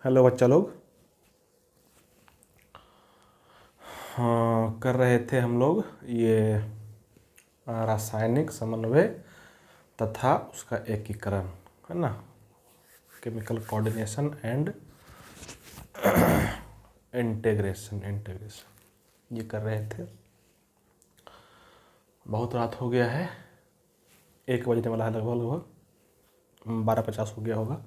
Hello बच्चा लोग। हाँ, कर रहे थे हम लोग ये रासायनिक समन्वय तथा उसका एकीकरण, है ना, केमिकल कोऑर्डिनेशन एंड इंटीग्रेशन ये कर रहे थे। बहुत रात हो गया है, 1 बजने वाला है, लगभग 12:50 हो गया होगा।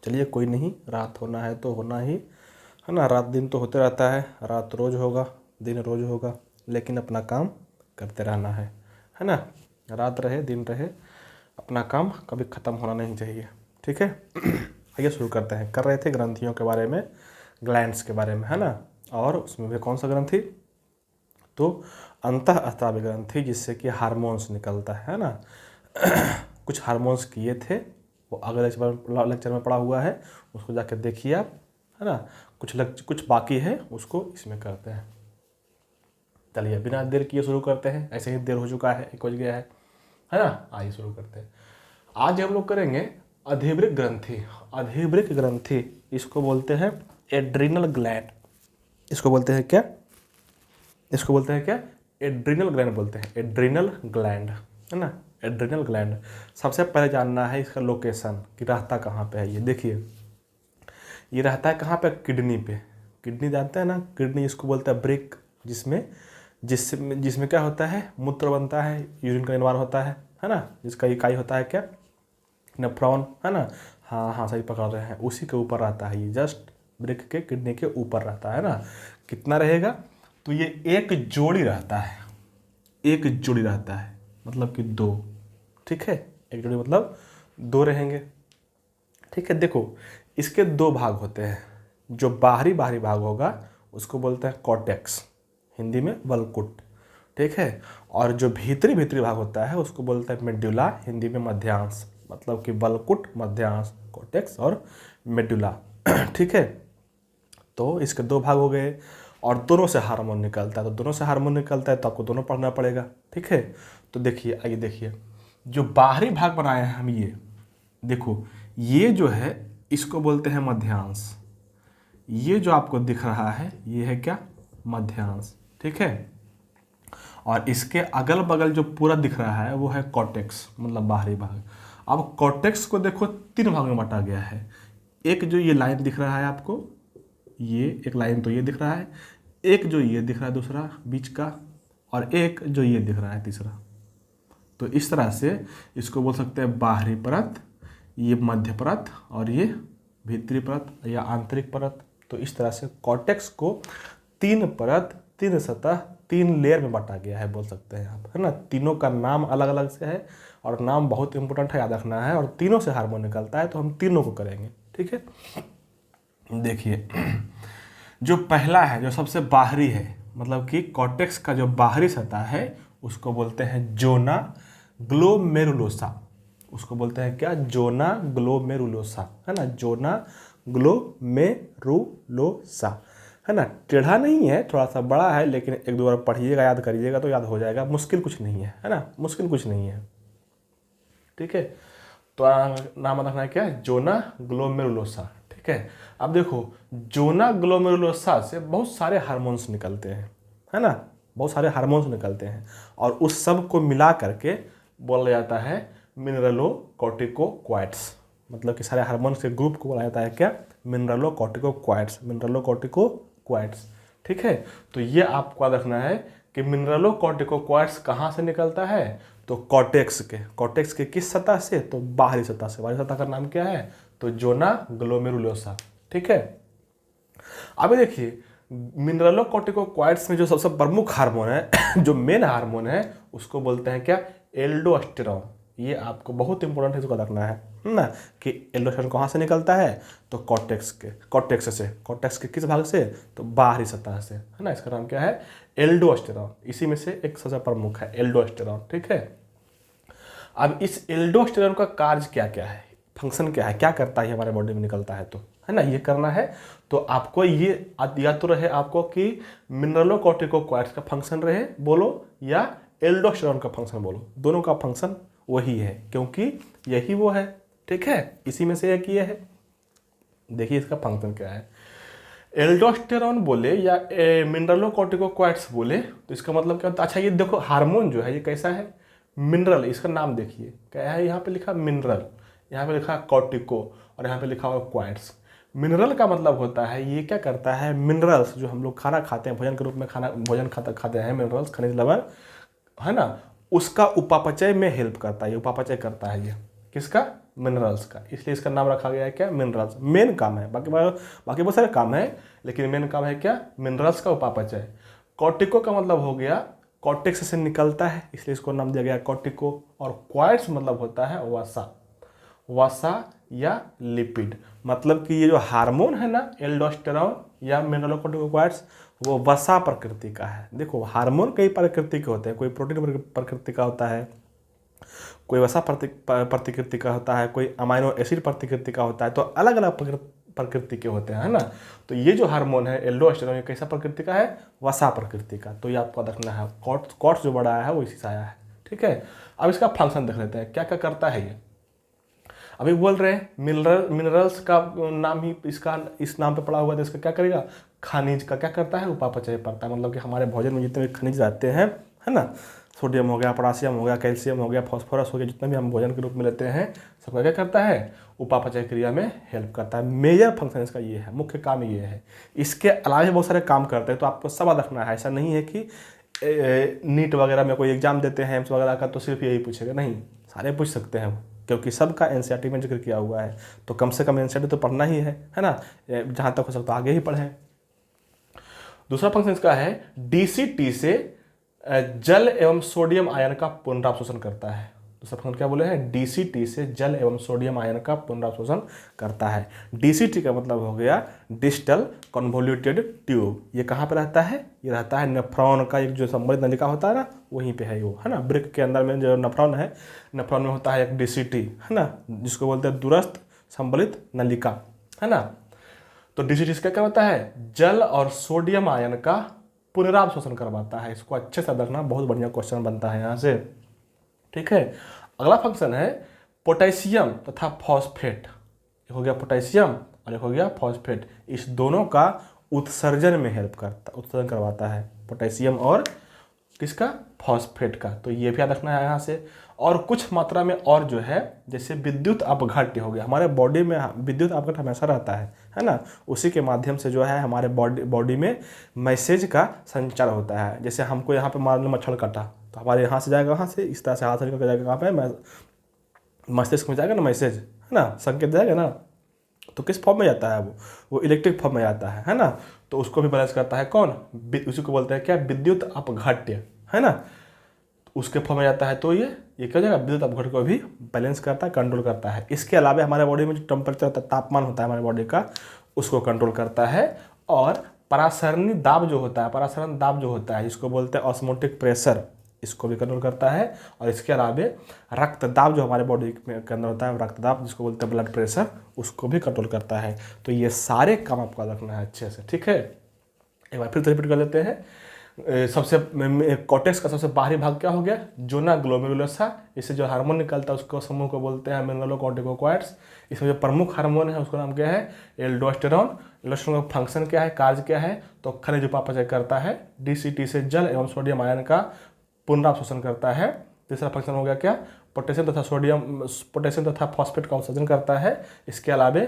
चलिए कोई नहीं, रात होना है तो होना ही है ना। रात दिन तो होते रहता है, रात रोज होगा, दिन रोज होगा, लेकिन अपना काम करते रहना है ना। रात रहे दिन रहे, अपना काम कभी ख़त्म होना नहीं चाहिए, ठीक है। आइए शुरू करते हैं। कर रहे थे ग्रंथियों के बारे में, ग्लैंड्स के बारे में, है ना। और उसमें भी कौन सा ग्रंथि, तो अंतःस्रावी ग्रंथि, जिससे कि हार्मोन्स निकलता है ना। कुछ हार्मोन्स किए थे, वो अगले लेक्चर में पढ़ा हुआ है, उसको जाकर देखिए आप, है ना। कुछ बाकी है, उसको इसमें करते हैं। चलिए बिना देर किए शुरू करते हैं, ऐसे ही देर हो चुका है, 1 बज गया है ना। आइए शुरू करते हैं। आज हम लोग करेंगे अधिवृक्क ग्रंथि। अधिवृक्क ग्रंथि इसको बोलते हैं एड्रिनल ग्लैंड। इसको बोलते हैं क्या, इसको बोलते हैं क्या, एड्रिनल ग्लैंड बोलते हैं, एड्रिनल ग्लैंड, है ना। एड्रिनल ग्लैंड सबसे पहले जानना है इसका लोकेशन, कि रहता कहाँ पे है। ये देखिए, ये रहता है कहाँ पे, किडनी पे। किडनी जानते हैं ना, किडनी इसको बोलते हैं ब्रिक, जिसमें क्या होता है, मूत्र बनता है, यूरिन का निर्माण होता है ना। जिसका इकाई होता है क्या, नेफ्रॉन, है ना। हाँ हाँ, सही पकड़ रहे हैं, उसी के ऊपर रहता है ये, जस्ट ब्रिक के किडनी के ऊपर रहता है ना। कितना रहेगा, तो ये एक जोड़ी रहता है, एक जोड़ी रहता है, मतलब कि 2, ठीक है। एक जोड़ी मतलब 2 रहेंगे, ठीक है। देखो, इसके 2 भाग होते हैं। जो बाहरी भाग होगा उसको बोलते हैं कॉर्टेक्स, हिंदी में वल्कुट, ठीक है। और जो भीतरी भाग होता है उसको बोलते हैं मेडुला, हिंदी में मध्यांश, मतलब कि वल्कुट, मध्यांश, कॉर्टेक्स और मेडुला, ठीक है। तो इसके 2 भाग हो गए, और दोनों से हार्मोन निकलता है। तो दोनों से हार्मोन निकलता है तो आपको दोनों पढ़ना पड़ेगा, ठीक है। तो देखिए, आइए देखिए, जो बाहरी भाग बनाए हैं हम, ये देखो, ये जो है इसको बोलते हैं मध्यांश। ये जो आपको दिख रहा है ये है क्या, मध्यांश, ठीक है। और इसके अगल बगल जो पूरा दिख रहा है वो है कॉर्टेक्स, मतलब बाहरी भाग। अब कॉर्टेक्स को देखो 3 भाग में बांटा गया है। एक जो ये लाइन दिख रहा है आपको, ये एक लाइन तो ये दिख रहा है, एक जो ये दिख रहा है दूसरा बीच का, और एक जो ये दिख रहा है तीसरा। तो इस तरह से इसको बोल सकते हैं बाहरी परत, ये मध्य परत, और ये भीतरी परत या आंतरिक परत। तो इस तरह से कॉर्टेक्स को 3 परत, 3 सतह, 3 लेयर में बांटा गया है, बोल सकते हैं आप, है ना। तीनों का नाम अलग अलग से है, और नाम बहुत इंपॉर्टेंट है, याद रखना है। और तीनों से हार्मोन निकलता है, तो हम तीनों को करेंगे, ठीक है। देखिए, जो पहला है, जो सबसे बाहरी है, मतलब कि कॉर्टेक्स का जो बाहरी सतह है उसको बोलते हैं जोना ग्लोमेरुलोसा। उसको बोलते हैं क्या, जोना ग्लोमेरुलोसा, है ना। जोना ग्लोमेरुलोसा, है ना। टेढ़ा नहीं है, थोड़ा सा बड़ा है, लेकिन 1-2 बार पढ़िएगा, याद करिएगा तो याद हो जाएगा। मुश्किल कुछ नहीं है ना, मुश्किल कुछ नहीं है, ठीक है। तो नाम रखना है क्या, जोना ग्लोमेरुलोसा, ठीक है। अब देखो, जोना ग्लोमेरुलोसा से बहुत सारे हार्मोन्स निकलते हैं, है ना। बहुत सारे हार्मोन्स निकलते हैं, और उस सब को मिला करके बोला जाता है मिनरलोकॉर्टिकोक्वाइट्स। मतलब कि सारे हार्मोन्स के ग्रुप को बोला जाता है क्या, मिनरलोकॉर्टिकोक्वाइट्स, मिनरलोकॉर्टिकोक्वाइट्स, ठीक है। तो ये आपको याद रखना है कि मिनरलोकॉर्टिकोक्वाइट्स कहाँ से निकलता है, तो कॉर्टेक्स के किस सतह से, तो बाहरी सतह से। बाहरी सतह का नाम क्या है, तो जोना ग्लोमेरुलोसा, ठीक है। अभी देखिए, मिनरलोकॉर्टिकोक्वाइट्स में जो सबसे प्रमुख हार्मोन है, जो मेन हार्मोन है, उसको बोलते हैं क्या, एल्डोस्टेरॉन। ये आपको बहुत इंपॉर्टेंट है, इसको रखना है ना, कि एल्डोस्टेरॉन कहाँ से निकलता है, तो कॉर्टेक्स के किस भाग से, तो बाहरी सतह से, है ना। इसका नाम क्या है, एल्डोस्टेरॉन। इसी में से एक सबसे प्रमुख है एल्डोस्टेरॉन, ठीक है। अब इस एल्डोस्टेरॉन का कार्य क्या क्या है, फंक्शन क्या है, क्या करता है हमारे बॉडी में निकलता है, तो है ना, ये करना है। तो आपको ये या तो रहे आपको कि मिनरलोकॉर्टिकोक्वाइट्स का फंक्शन रहे बोलो, या एल्डोस्टेरॉन का फंक्शन बोलो, दोनों का फंक्शन वही है, क्योंकि यही वो है, ठीक है, इसी में से एक ये है। देखिए इसका फंक्शन क्या है। एल्डोस्टेरॉन बोले या मिनरलोकॉर्टिकोक्वाइट्स बोले तो इसका मतलब क्या होता है। अच्छा ये देखो हार्मोन जो है ये कैसा है, मिनरल, इसका नाम देखिए क्या है, यहाँ पे लिखा मिनरल, यहाँ पे लिखा कॉर्टिको और यहाँ पे लिखा हुआ क्वाइट्स। मिनरल का मतलब होता है ये क्या करता है, मिनरल्स जो हम लोग खाना खाते हैं, भोजन के रूप में भोजन खाते हैं, मिनरल्स, खनिज लवण है ना, उसका उपापचय में हेल्प करता है, ये उपापचय करता है ये किसका, मिनरल्स का, इसलिए इसका नाम रखा गया है क्या, मिनरल्स। मेन काम है, बाकी बहुत सारे काम है, लेकिन मेन काम है क्या, मिनरल्स का उपापचय। कॉर्टिको का मतलब हो गया कॉर्टेक्स से निकलता है, इसलिए इसको नाम दिया गया कॉर्टिको। और क्वाइट्स मतलब होता है वसा या लिपिड। मतलब कि ये जो हार्मोन है ना एल्डोस्टेरॉन या मिनरलोकॉर्टिकोक्वाइट्स, वो वसा प्रकृति का है। देखो हार्मोन कई प्रकृति के होते हैं, कोई प्रोटीन प्रकृति का होता है, कोई वसा प्रकृति का होता है, कोई अमाइनो एसिड प्रकृति का होता है, तो अलग अलग प्रकृति के होते हैं, है ना। तो ये जो हार्मोन है एल्डोस्टेरॉन, ये कैसा प्रकृति का है, वसा प्रकृति का। तो ये आपको देखना है, कॉट्स जो बड़ा है वो इसी से आया है, ठीक है। अब इसका फंक्शन देख लेते हैं क्या क्या करता है ये। अभी बोल रहे हैं मिनरल्स का नाम ही इसका इस नाम पे पड़ा हुआ है, इसका क्या करेगा, खनिज का क्या करता है, उपापचय करता है। मतलब कि हमारे भोजन में जितने भी खनिज रहते हैं, है ना, सोडियम हो गया, पोटासियम हो गया, कैल्शियम हो गया, फास्फोरस हो गया, जितना भी हम भोजन के रूप में लेते हैं, सबका क्या करता है, उपापचय क्रिया में हेल्प करता है। मेजर फंक्शन इसका ये है, मुख्य काम ये है। इसके अलावा भी बहुत सारे काम करते हैं, तो आपको सब रखना है। ऐसा नहीं है कि नीट वगैरह में कोई एग्जाम देते हैं एम्स वगैरह का तो सिर्फ यही पूछेगा, नहीं, सारे पूछ सकते हैं, क्योंकि सबका एनसीईआरटी में जिक्र किया हुआ है। तो कम से कम एनसीईआरटी तो पढ़ना ही है ना, जहाँ तक हो सकता है आगे ही पढ़ें। दूसरा फंक्शन इसका है डीसीटी से जल एवं सोडियम आयन का पुनरावशोषण करता है। दूसरा फंक्शन क्या बोले हैं, डीसीटी से जल एवं सोडियम आयन का पुनरावशोषण करता है। डीसीटी का मतलब हो गया डिस्टल कन्वोल्यूटेड ट्यूब। ये कहाँ पे रहता है, ये रहता है नेफ्रॉन का एक जो संबंधित नलिका होता है ना, वहीं पे है वो, है ना। ब्रेक के अंदर में जो नेफ्रॉन है, नेफ्रॉन में होता है एक डीसीटी, है ना, जिसको बोलते हैं दूरस्थ संबलित नलिका, है ना। तो डीसीटी क्या करता है, जल और सोडियम आयन का पुनरावशोषण करवाता है। इसको अच्छे से रखना, बहुत बढ़िया क्वेश्चन बनता है यहाँ से, ठीक है। अगला फंक्शन है पोटेशियम तथा फॉस्फेट। एक हो गया पोटेशियम और एक हो गया फॉस्फेट। इस दोनों का उत्सर्जन में हेल्प करता, उत्सर्जन करवाता है, पोटेशियम और किसका, फॉस्फेट का। तो ये भी याद रखना है यहाँ से। और कुछ मात्रा में और जो है, जैसे विद्युत अपघट्य हो गया, हमारे बॉडी में विद्युत अपघट्य हमेशा रहता है ना। उसी के माध्यम से जो है हमारे बॉडी में मैसेज का संचार होता है। जैसे हमको यहाँ पे मान लो मच्छर काटा, तो हमारे यहाँ से जाएगा, वहाँ से इस तरह से हाथ से निकल जाएगा, कहाँ पे मस्तिष्क में जाएगा ना, मैसेज, है ना, संकेत जाएगा ना। तो किस फॉर्म में जाता है वो इलेक्ट्रिक फॉर्म में जाता है ना। तो उसको भी बैलेंस करता है कौन, उसी को बोलते हैं क्या, विद्युत अपघट्य, है ना। उसके फॉर्म में जाता है, तो ये क्या हो जाएगा, विद्युत अपघट्य को भी बैलेंस करता है, कंट्रोल करता है। इसके अलावा हमारे बॉडी में जो टेम्परेचर होता है, तापमान होता है हमारे बॉडी का, उसको कंट्रोल करता है। और परासरणी दाब जो होता है, परासरण दाब जो होता है, जिसको बोलते हैं ऑस्मोटिक प्रेशर, इसको भी कंट्रोल करता है। और इसके अलावा रक्तदाब जो हमारे बॉडी के अंदर होता है, रक्तदाब जिसको बोलते हैं ब्लड प्रेशर, उसको भी कंट्रोल करता है। तो ये सारे काम आपको रखना है अच्छे से, ठीक है। एक बार फिर रिपीट कर लेते हैं। सबसे कॉर्टेक्स का सबसे बाहरी भाग क्या हो गया, जोना ग्लोमेरुलोसा। इससे जो हार्मोन निकलता है उसको समूह को बोलते हैं मिनरलोकॉर्टिकोक्वाइट्स। इसमें जो प्रमुख हार्मोन है उसका नाम क्या है, एल्डोस्टेरॉन। एल्डोस्टेरॉन का फंक्शन क्या है, कार्य क्या है, तो खनिज उपापचय करता है। डीसीटी से जल एवं सोडियम आयन का पुनरावशोषण करता है। तीसरा फंक्शन हो गया क्या, पोटेशियम तथा फॉस्फेट का उत्सर्जन करता है। इसके अलावा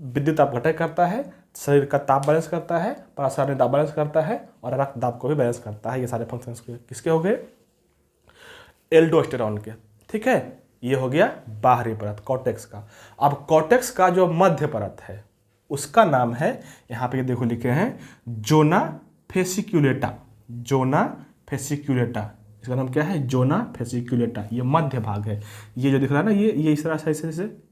विद्युत अपघटन करता है, शरीर का ताप बैलेंस करता है, परासरणी दाब बैलेंस करता है और रक्त दाब को भी बैलेंस करता है। ये सारे फंक्शंस किसके हो गए, एल्डोस्टेरॉन के, ठीक है। ये हो गया बाहरी परत कॉर्टेक्स का। अब कॉर्टेक्स का जो मध्य परत है उसका नाम है, यहाँ पे देखो लिखे हैं, जोना फेसिक्यूलेटा। जोना फेसिक्यूलेटा, इसका नाम क्या है, जोना फेसिक्यूलेटा। ये मध्य भाग है, ये जो दिख रहा है ना, ये इस तरह से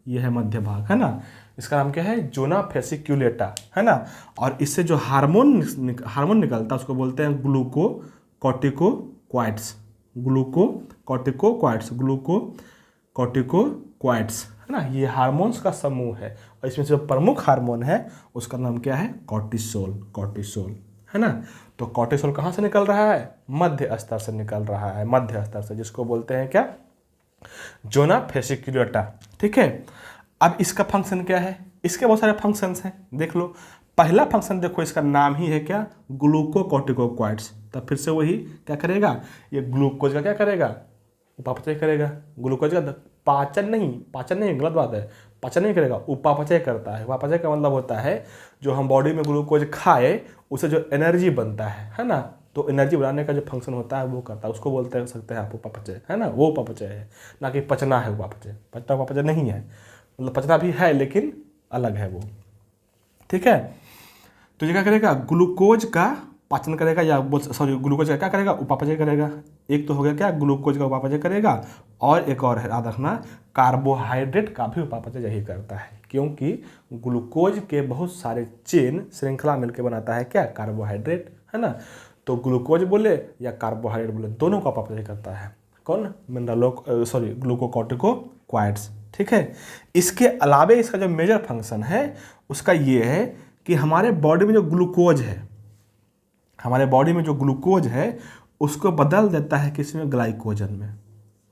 ये है मध्य भाग, है ना। इसका नाम क्या है, जोना फेसिक्यूलेटा, है ना। और इससे जो हार्मोन निकलता है उसको बोलते हैं ग्लूकोकॉर्टिकोक्वाइट्स। ग्लूकोकॉर्टिकोक्वाइट्स, है ना। ये हार्मोन्स का समूह है और इसमें से जो प्रमुख हार्मोन है उसका नाम क्या है, कॉर्टिसोल, है ना। तो कॉर्टिसोल कहाँ से निकल रहा है, मध्य स्तर से निकल रहा है, मध्य स्तर से, जिसको बोलते हैं क्या, जोना फेसिक्यूलेटा, ठीक है। अब इसका फंक्शन क्या है, इसके बहुत सारे फंक्शंस हैं, देख लो। पहला फंक्शन देखो, इसका नाम ही है क्या, ग्लूकोकॉर्टिकोक्वाइड्स। तब फिर से वही क्या करेगा, ये ग्लूकोज का क्या करेगा, उपापचय करेगा। ग्लूकोज का पाचन नहीं, गलत बात है, पाचन नहीं करेगा, उपापचय करता है। उपापचय का मतलब होता है जो हम बॉडी में ग्लूकोज खाए उससे जो एनर्जी बनता है ना, तो एनर्जी बनाने का जो फंक्शन होता है वो करता है, उसको बोलते सकते हैं आप उपापचय, है ना, वो उपापचय है, ना कि पचना है उपापचय। पचना उपापचय नहीं है, मतलब पचना भी है लेकिन अलग है वो, ठीक है। तो ये क्या करेगा, ग्लूकोज का पाचन करेगा, या सॉरी ग्लूकोज का क्या करेगा, उपापचय करेगा। एक तो हो गया क्या, ग्लूकोज का उपापचय करेगा, और एक और है याद रखना, कार्बोहाइड्रेट का भी उपापचय यही करता है, क्योंकि ग्लूकोज के बहुत सारे चेन श्रृंखला मिलकर बनाता है क्या, कार्बोहाइड्रेट, है ना। तो ग्लूकोज बोले या कार्बोहाइड्रेट बोले, दोनों का उपापचय करता है कौन, ग्लूकोकॉर्टिकोक्वाइड्स, ठीक है। इसके अलावे इसका जो मेजर फंक्शन है उसका ये है कि हमारे बॉडी में जो ग्लूकोज है, हमारे बॉडी में जो ग्लूकोज है उसको बदल देता है किसमें, ग्लाइकोजन में।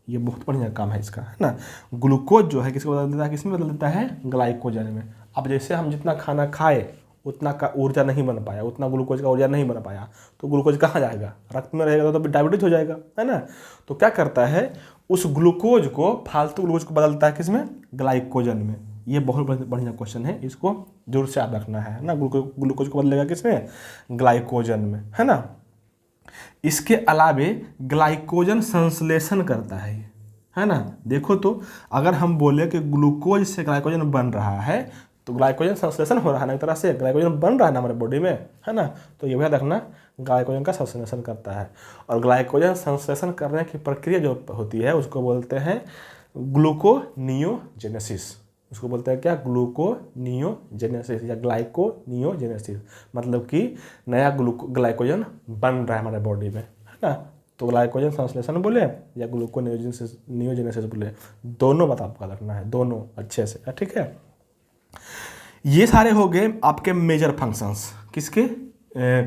ये बहुत बढ़िया काम है इसका, है ना। ग्लूकोज जो है किसको बदल देता है, किसमें बदल देता है, ग्लाइकोजन में। अब जैसे हम जितना खाना खाए उतना का ऊर्जा नहीं बन पाया, उतना ग्लूकोज का ऊर्जा नहीं बन पाया, तो ग्लूकोज कहाँ जाएगा, रक्त में रहेगा तो डायबिटीज हो जाएगा, है ना। तो क्या करता है, उस ग्लूकोज को, फालतू ग्लूकोज को बदलता है किसमें, ग्लाइकोजन में। ये बहुत बढ़िया क्वेश्चन है, इसको जोर से याद रखना है ना। ग्लूकोज को बदलेगा किसमें, ग्लाइकोजन में, है ना। इसके अलावे ग्लाइकोजन संश्लेषण करता है ना। देखो तो अगर हम बोले कि ग्लूकोज से ग्लाइकोजन बन रहा है तो ग्लाइकोजन संश्लेषण हो रहा है ना, एक तरह से ग्लाइकोजन बन रहा है ना हमारे बॉडी में, है ना। तो ये भी याद रखना, ग्लाइकोजन का संश्लेषण करता है। और ग्लाइकोजन संश्लेषण करने की प्रक्रिया जो होती है उसको बोलते हैं ग्लूकोनियोजेनेसिस। उसको बोलते हैं क्या, ग्लूकोनियोजेनेसिस या ग्लाइकोनियोजेनेसिस, मतलब कि नया ग्लाइकोजन बन रहा है हमारे बॉडी में, है ना। तो ग्लाइकोजन संश्लेषण बोले या ग्लूकोनियोजेनेसिस बोले, दोनों बात आपका रखना है, दोनों अच्छे से, ठीक है। ये सारे हो गए आपके मेजर फंक्शंस, किसके,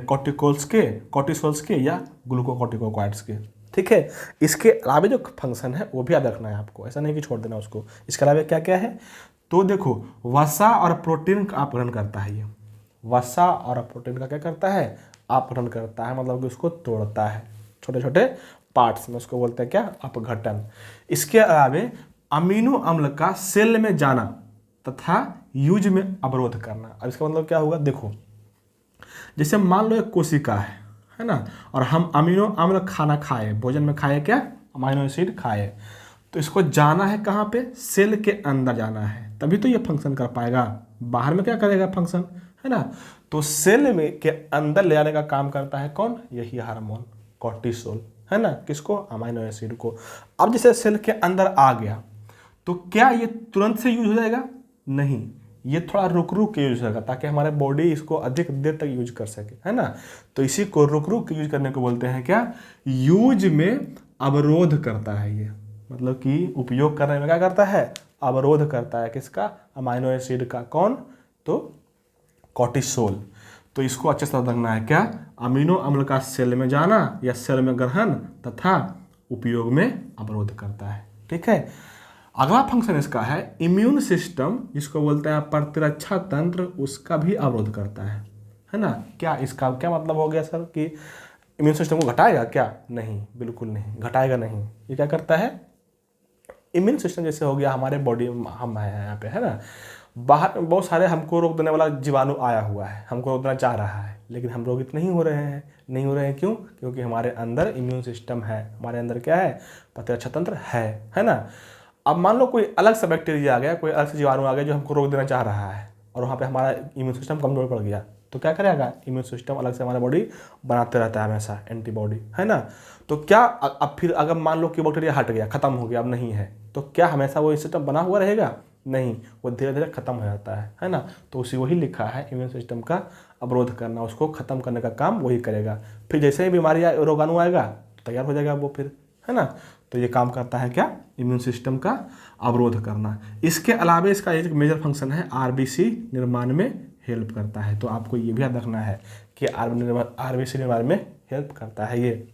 कॉर्टिसोल्स के या ग्लूकोकॉर्टिकोक्वाइड्स के, ठीक है। इसके अलावा जो फंक्शन है वो भी याद रखना है आपको, ऐसा नहीं कि छोड़ देना उसको। इसके अलावा क्या क्या है, तो देखो वसा और प्रोटीन का अपहरण करता है। ये वसा और प्रोटीन का क्या करता है, अपहरण करता है, मतलब कि उसको तोड़ता है छोटे छोटे पार्ट्स में, उसको बोलते हैं क्या, अपघटन। इसके अलावा अमीनो अम्ल का सेल में जाना तथा यूज में अवरोध करना। अब इसका मतलब क्या होगा, देखो जैसे मान लो एक कोशिका है ना, और हम अमीनो अम्ल खाना खाए, भोजन में खाए क्या, अमीनो एसिड खाए, तो इसको जाना है कहाँ पे, सेल के अंदर जाना है, तभी तो ये फंक्शन कर पाएगा। बाहर में क्या करेगा फंक्शन, है ना। तो सेल में के अंदर ले जाने का काम करता है कौन, यही हार्मोन कॉर्टिसोल, है ना, किसको, अमीनो एसिड को। अब जैसे सेल के अंदर आ गया तो क्या ये तुरंत से यूज हो जाएगा, नहीं, ये थोड़ा रुक रुक के यूज होगा, ताकि हमारे बॉडी इसको अधिक देर तक यूज कर सके, है ना। तो इसी को रुक रुक के यूज करने को बोलते हैं क्या, यूज में अवरोध करता है ये, मतलब कि उपयोग करने में क्या करता है, अवरोध करता है, किसका, अमीनो एसिड का, कौन, तो कॉर्टिसोल। तो इसको अच्छे से रखना है क्या, अमीनो अम्ल का सेल में जाना या सेल में ग्रहण तथा उपयोग में अवरोध करता है, ठीक है। अगला फंक्शन इसका है इम्यून सिस्टम, जिसको बोलते हैं प्रतिरक्षा तंत्र, उसका भी अवरोध करता है ना। क्या इसका क्या मतलब हो गया सर, कि इम्यून सिस्टम को घटाएगा क्या, नहीं, बिल्कुल नहीं, घटाएगा नहीं। ये क्या करता है, इम्यून सिस्टम जैसे हो गया हमारे बॉडी, हम हैं यहाँ पे, है ना, बाहर बहुत सारे हमको रोक देने वाला जीवाणु आया हुआ है, हमको रोक देना चाह रहा है, लेकिन हम रोगित नहीं हो रहे हैं, क्यों, क्योंकि हमारे अंदर इम्यून सिस्टम है, हमारे अंदर क्या है, प्रतिरक्षा तंत्र है ना। अब मान लो कोई अलग सा बैक्टीरिया आ गया, कोई अलग से जीवाणु आ गया जो हमको रोक देना चाह रहा है, और वहाँ पे हमारा इम्यून सिस्टम कमजोर पड़ गया, तो क्या करेगा, इम्यून सिस्टम अलग से हमारा बॉडी बनाते रहता है हमेशा एंटीबॉडी, है ना। तो क्या अब फिर अगर मान लो कि बैक्टीरिया हट गया, खत्म हो गया, अब नहीं है, तो क्या हमेशा वो सिस्टम बना हुआ रहेगा, नहीं, वो धीरे धीरे खत्म हो जाता है ना। तो उसी वही लिखा है, इम्यून सिस्टम का अवरोध करना, उसको खत्म करने का काम वही करेगा। फिर जैसे ही बीमारी रोगाणु आएगा तो तैयार हो जाएगा वो फिर, है ना। तो ये काम करता है क्या, इम्यून सिस्टम का अवरोध करना। इसके अलावा इसका एक मेजर फंक्शन है आरबीसी निर्माण में हेल्प करता है। तो आपको ये भी याद रखना है कि आरबीसी निर्माण में हेल्प करता है ये,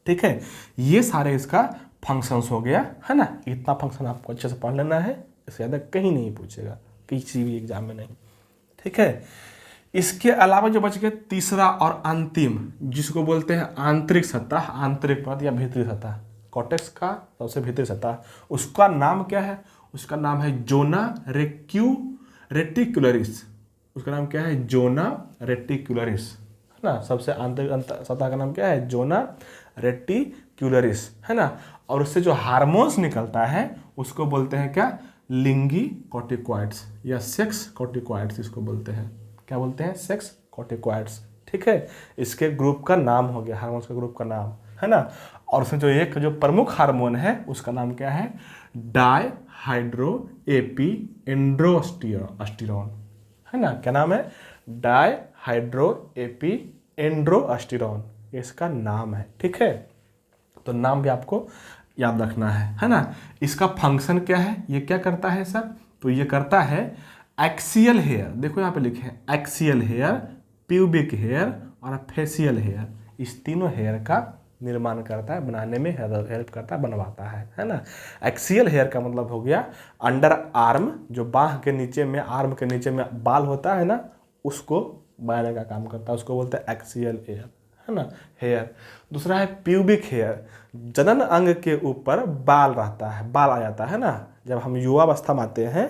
ठीक है। ये सारे इसका फंक्शंस हो गया, है ना। इतना फंक्शन आपको अच्छे से पढ़ लेना है, इससे ज़्यादा कहीं नहीं पूछेगा, किसी भी एग्जाम में नहीं। ठीक है, इसके अलावा जो बच गया तीसरा और अंतिम, जिसको बोलते हैं आंतरिक सतह, आंतरिक परत या भीतरी सतह, कॉर्टेक्स का सबसे भीतरी सतह, उसका नाम क्या है? उसका नाम है जोना रेटिकुलरिस। उसका नाम क्या है? जोना रेटिकुलरिस, है ना। सबसे आंतरिक सतह का नाम क्या है? जोना रेटिकुलरिस, है ना। और उससे जो हार्मोन्स निकलता है उसको बोलते हैं क्या? लिंगी कॉर्टिकॉइड्स या सेक्स कॉर्टिकॉइड्स, इसको बोलते हैं। क्या बोलते हैं? Sex corticoids. ठीक है, इसके ग्रुप का नाम हो गया, हार्मोन्स के ग्रुप का नाम, है ना। और उसमें जो एक जो प्रमुख हार्मोन है उसका नाम क्या है? डायहाइड्रो एपी एंड्रोस्टेरोन, है ना। क्या नाम है? डायहाइड्रो एपी एंड्रोस्टेरोन, इसका नाम है। ठीक है, तो नाम भी आपको याद रखना है ना। इसका फंक्शन क्या है? ये क्या करता है सर? तो ये करता है एक्सियल हेयर, देखो यहाँ पे लिखे हैं एक्सियल हेयर, प्यूबिक हेयर और फेशियल हेयर, इस तीनों हेयर का निर्माण करता है, बनाने में हेल्प करता है, बनवाता है ना। एक्सियल हेयर का मतलब हो गया अंडर आर्म, जो बाह के नीचे में, आर्म के नीचे में बाल होता है ना, उसको बनाने का काम करता है, उसको बोलते हैं एक्सियल हेयर, है ना, हेयर। दूसरा है प्यूबिक हेयर, जनन अंग के ऊपर बाल रहता है, बाल आ जाता है ना, जब हम युवावस्था में आते हैं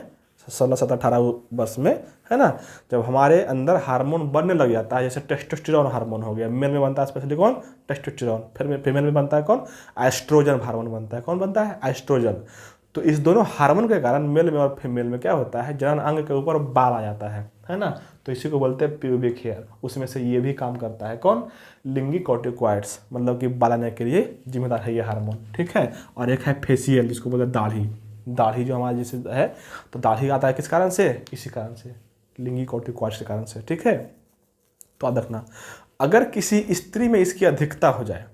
16-17-18 वर्ष में, है ना, जब हमारे अंदर हार्मोन बनने लग जाता है, जैसे टेस्टोस्टेरोन हार्मोन हो गया, मेल में बनता है स्पेशली कौन? टेस्टोस्टेरोन। फिर फीमेल में बनता है कौन? एस्ट्रोजन हार्मोन बनता है। कौन बनता है? एस्ट्रोजन। तो इस दोनों हार्मोन के कारण मेल में और फीमेल में क्या होता है? जनन अंग के ऊपर बाल आ जाता है ना। तो इसी को बोलते हैं प्यूबिक हेयर। उसमें से ये भी काम करता है कौन? लिंगी कॉर्टिकॉइड्स, मतलब कि बाल आने के लिए जिम्मेदार है ये हार्मोन। ठीक है, और एक है फेशियल, जिसको बोलते हैं दाढ़ी। दाढ़ी जो हमारा जैसे है, तो दाढ़ी आता है किस कारण से? इसी कारण से, लिंगी कॉर्टिकॉइड्स के कारण से। ठीक है, तो याद रखना, अगर किसी स्त्री में इसकी अधिकता हो जाए,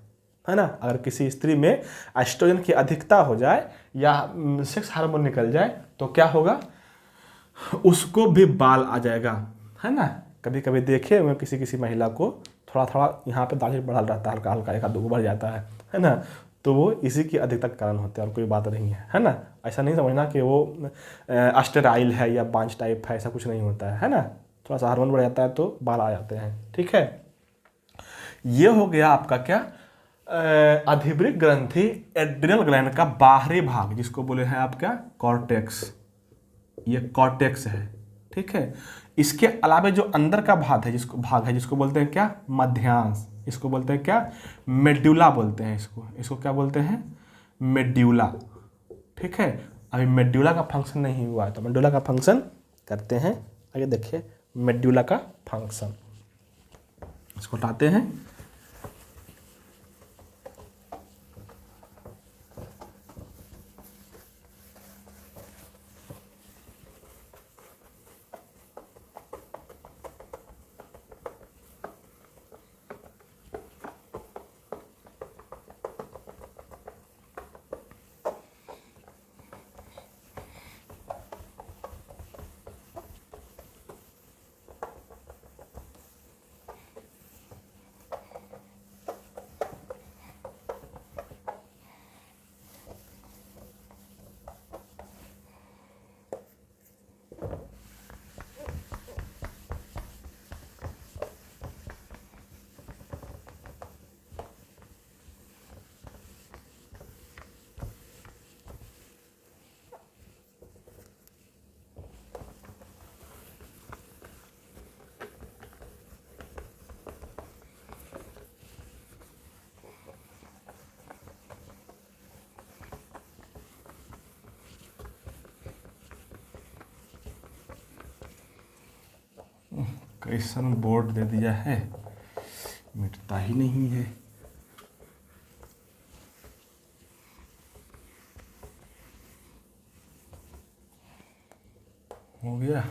है ना, अगर किसी स्त्री में एस्ट्रोजन की अधिकता हो जाए या सेक्स हार्मोन निकल जाए तो क्या होगा? उसको भी बाल आ जाएगा, है ना। कभी कभी देखे मैं किसी किसी महिला को थोड़ा थोड़ा यहाँ पे दाढ़ी बढ़ा रहता है, हल्का हल्का एक आध दो बढ़ जाता है ना। तो वो इसी की अधिकता के कारण होते हैं और कोई बात नहीं है ना। ऐसा नहीं समझना कि वो अस्टेराइल है या बांझ टाइप है, ऐसा कुछ नहीं होता है ना। थोड़ा सा हार्मोन बढ़ जाता है तो बाल आ जाते हैं। ठीक है, ये हो गया आपका क्या? अधिवृक्क ग्रंथि, एड्रिनल ग्लैंड का बाहरी भाग, जिसको बोले हैं आप क्या? कॉर्टेक्स। ये कॉर्टेक्स है। ठीक है, इसके अलावा जो अंदर का भाग है जिसको बोलते हैं क्या? मध्यांश। इसको बोलते हैं क्या? मेड्यूला बोलते हैं इसको। इसको क्या बोलते हैं? मेड्यूला। ठीक है, अभी मेड्यूला का फंक्शन नहीं हुआ है, तो मेड्यूला का फंक्शन करते हैं। आगे देखिए मेड्यूला का फंक्शन, इसको हटाते हैं। क्वेश्चन बोर्ड दे दिया है, मिटता ही नहीं है। हो गया।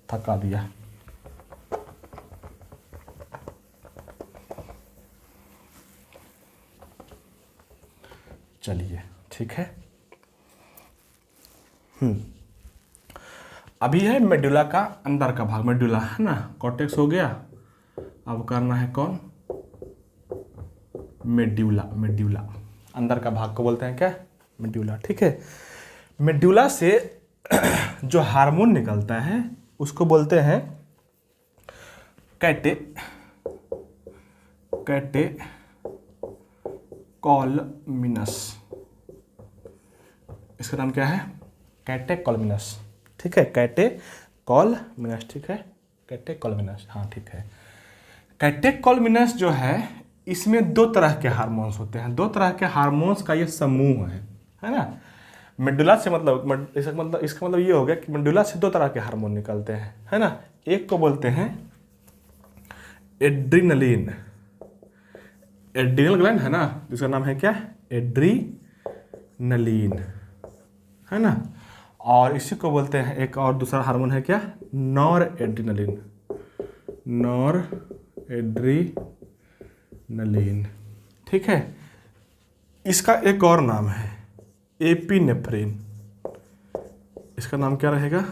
थका दिया। चलिए ठीक है। अभी है मेडुला का अंदर का भाग, मेडुला है ना, कॉर्टेक्स हो गया। अब करना है कौन, मेड्यूला। मेड्यूला अंदर का भाग को बोलते हैं क्या, मेड्यूला। ठीक है, मेड्यूला से जो हार्मोन निकलता है उसको बोलते हैं कैटेकोलमिनस। इसका नाम क्या है, कैटेकोलमिनस। ठीक है, कैटेकोलमिनस। ठीक है, कैटेकोलमिनस, हाँ ठीक है। कैटेकोलमिनस जो है, इसमें दो तरह के हार्मोन्स होते हैं, दो तरह के हार्मोन्स का ये समूह है ना। मेडुला से मतलब इसका मतलब ये हो गया कि मेडुला से दो तरह के हार्मोन निकलते हैं, है ना। एक को बोलते हैं एड्रीनलिन, एड्रीनल ग्लैंड है ना, जिसका नाम है क्या, एड्रीनलिन, है ना। और इसी को बोलते हैं, एक और दूसरा हार्मोन है क्या, नॉर एड्रीनलिन, नॉर एड्रीनलिन। ठीक है, इसका एक और नाम है एपिनेफ्रिन। इसका नाम क्या रहेगा,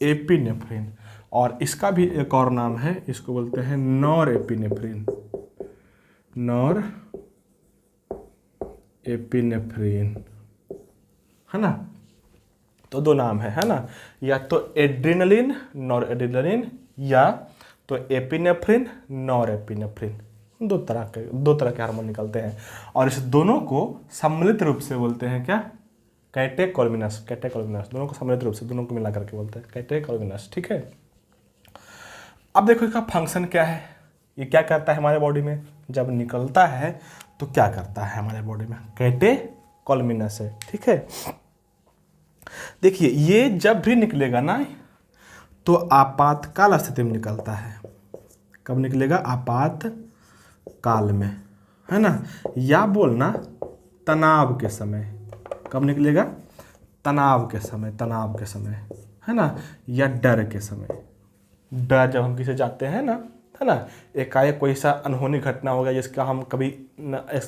एपिनेफ्रिन। और इसका भी एक और नाम है, इसको बोलते हैं नॉर एपिनेफ्रिन, नॉर एपिनेफ्रिन, है ना। तो दो नाम है ना, या तो एड्रेनलिन नॉर एड्रेनलिन, या तो एपिनेफ्रिन नॉर एपिनेफ्रिन। दो तरह के हार्मोन निकलते हैं, और इस दोनों को सम्मिलित रूप से बोलते हैं क्या, कैटेकोलमिनस। कैटेकोलमिनस दोनों को सम्मिलित रूप से, दोनों को मिला करके बोलते हैं कैटेकोलमिनस। ठीक है, अब देखो इसका फंक्शन क्या है, ये क्या करता है हमारे बॉडी में, जब निकलता है तो क्या करता है हमारे बॉडी में, कैटेकोलमिनस है। ठीक है, देखिए ये जब भी निकलेगा ना तो आपातकाल स्थिति में निकलता है। कब निकलेगा, आपातकाल में, है ना, या बोलना तनाव के समय। कब निकलेगा, तनाव के समय, तनाव के समय, है ना, या डर के समय। डर जब हम किसी जाते हैं ना, है ना, एकाएक कोई सा अनहोनी घटना हो गया जिसका हम कभी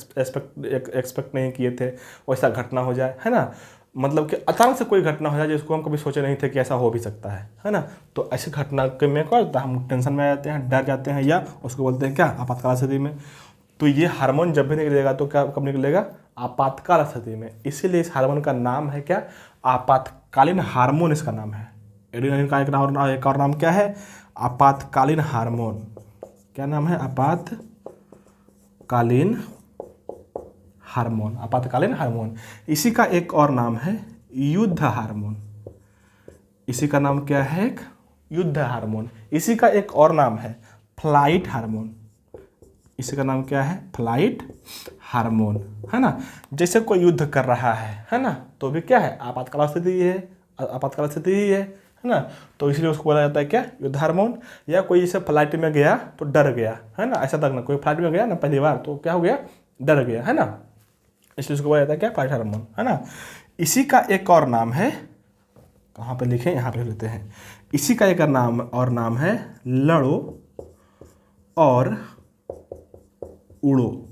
एक्सपेक्ट नहीं किए थे, वैसा घटना हो जाए, है ना, मतलब कि अचानक से कोई घटना हो जाए जिसको हम कभी सोचे नहीं थे कि ऐसा हो भी सकता है ना। तो ऐसी घटना के में क्या होता है, हम टेंशन में आ जाते हैं, डर जाते हैं, या उसको बोलते हैं क्या, आपातकाल स्थिति में। तो ये हार्मोन जब भी निकलेगा तो क्या, कब निकलेगा, आपातकाल स्थिति में। इसीलिए इस हार्मोन का नाम है क्या, आपातकालीन हार्मोन इसका नाम है। एड्रेनलिन का एक और नाम क्या है, आपातकालीन हार्मोन। क्या नाम है, आपातकालीन हार्मोन, आपातकालीन हार्मोन। इसी का एक और नाम है युद्ध हार्मोन। इसी का नाम क्या है, एक युद्ध हार्मोन। इसी का एक और नाम है फ्लाइट हार्मोन। इसी का नाम क्या है, फ्लाइट हार्मोन, है ना। जैसे कोई युद्ध कर रहा है ना, तो भी क्या है, आपातकाल स्थिति है, आपातकाल स्थिति ही है ना। तो इसलिए उसको बोला जाता है क्या, युद्ध हार्मोन। या कोई जैसे फ्लाइट में गया तो डर गया, है ना, ऐसा तक ना, कोई फ्लाइट में गया ना पहली बार तो क्या हो गया, डर गया, है ना, इसलिए उसको बोला जाता है क्या, फ्लाइट हार्मोन, है ना। इसी का एक और नाम है, कहाँ पे लिखें, यहाँ पे लेते हैं। इसी का एक नाम है लड़ो और उड़ो,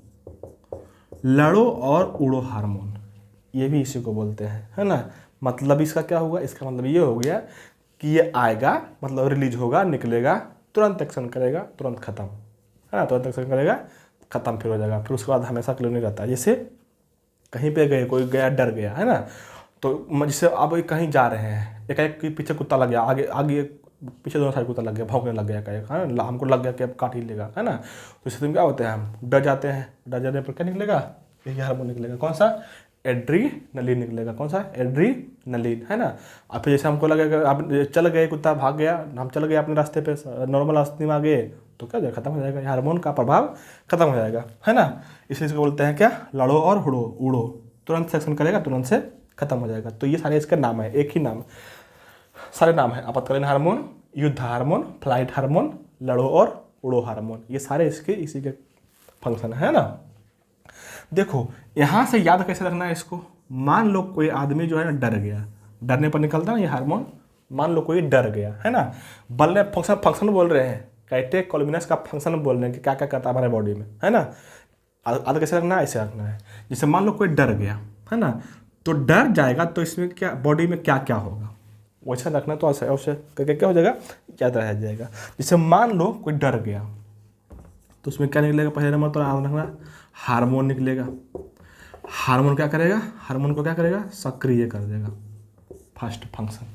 लड़ो और उड़ो हार्मोन। ये भी इसी को बोलते हैं, है ना। मतलब इसका क्या होगा, इसका मतलब ये हो गया कि ये आएगा, मतलब रिलीज होगा, निकलेगा, तुरंत एक्शन करेगा, तुरंत खत्म, है ना, तुरंत एक्शन करेगा, खत्म, फिर हो जाएगा, फिर उसके बाद हमेशा के लिए नहीं रहता। जैसे कहीं पे गए, कोई गया डर गया, है ना, तो जैसे अब कहीं जा रहे हैं, एक पीछे कुत्ता लग गया, आगे पीछे दोनों साइड कुत्ता लग गया, भौंकने लग गया एक, है ना, हमको लग गया कि अब काट ही लेगा, है ना। तो इस दिन क्या होते हैं, हम डर जाते हैं, डर जाने पर क्या निकलेगा, यही हार्मोन निकलेगा, कौन सा, एड्रीनलिन निकलेगा, कौन सा, एड्रीनलिन, है ना। और फिर जैसे हमको लगेगा, आप चल गए, कुत्ता भाग गया, हम चल गए अपने रास्ते पे, नॉर्मल रास्ते में आ गए, तो क्या हो जाएगा, खत्म हो जाएगा, हार्मोन का प्रभाव खत्म हो जाएगा, है ना। इसलिए इसको बोलते हैं क्या, लड़ो और उड़ो, तुरंत से एक्शन करेगा, तुरंत से खत्म हो जाएगा। तो ये सारे इसके नाम है, एक ही नाम, सारे नाम है, आपातकालीन हार्मोन, युद्ध हार्मोन, फ्लाइट हार्मोन, लड़ो और उड़ो हार्मोन। ये सारे इसके इसी के फंक्शन है ना। देखो यहाँ से याद कैसे रखना है इसको, मान लो कोई आदमी जो है ना डर गया, डरने पर निकलता है ना ये हार्मोन, मान लो कोई डर गया, है ना, बल्ले फंक्शन बोल रहे हैं, कैटेकोलमिनस का फंक्शन बोल रहे हैं कि क्या क्या करता है हमारे बॉडी में, है ना। आदत कैसे रखना है, ऐसे रखना है। जैसे मान लो कोई डर गया, है ना, तो डर जाएगा तो इसमें क्या, बॉडी में क्या क्या होगा, वैसा रखना तो अवश्य करके क्या हो जाएगा, याद रह जाएगा। जैसे मान लो कोई डर गया तो उसमें क्या निकलेगा, पहले नंबर तो याद रखना हार्मोन निकलेगा। हार्मोन क्या करेगा, हार्मोन को क्या करेगा, सक्रिय कर देगा। फर्स्ट फंक्शन,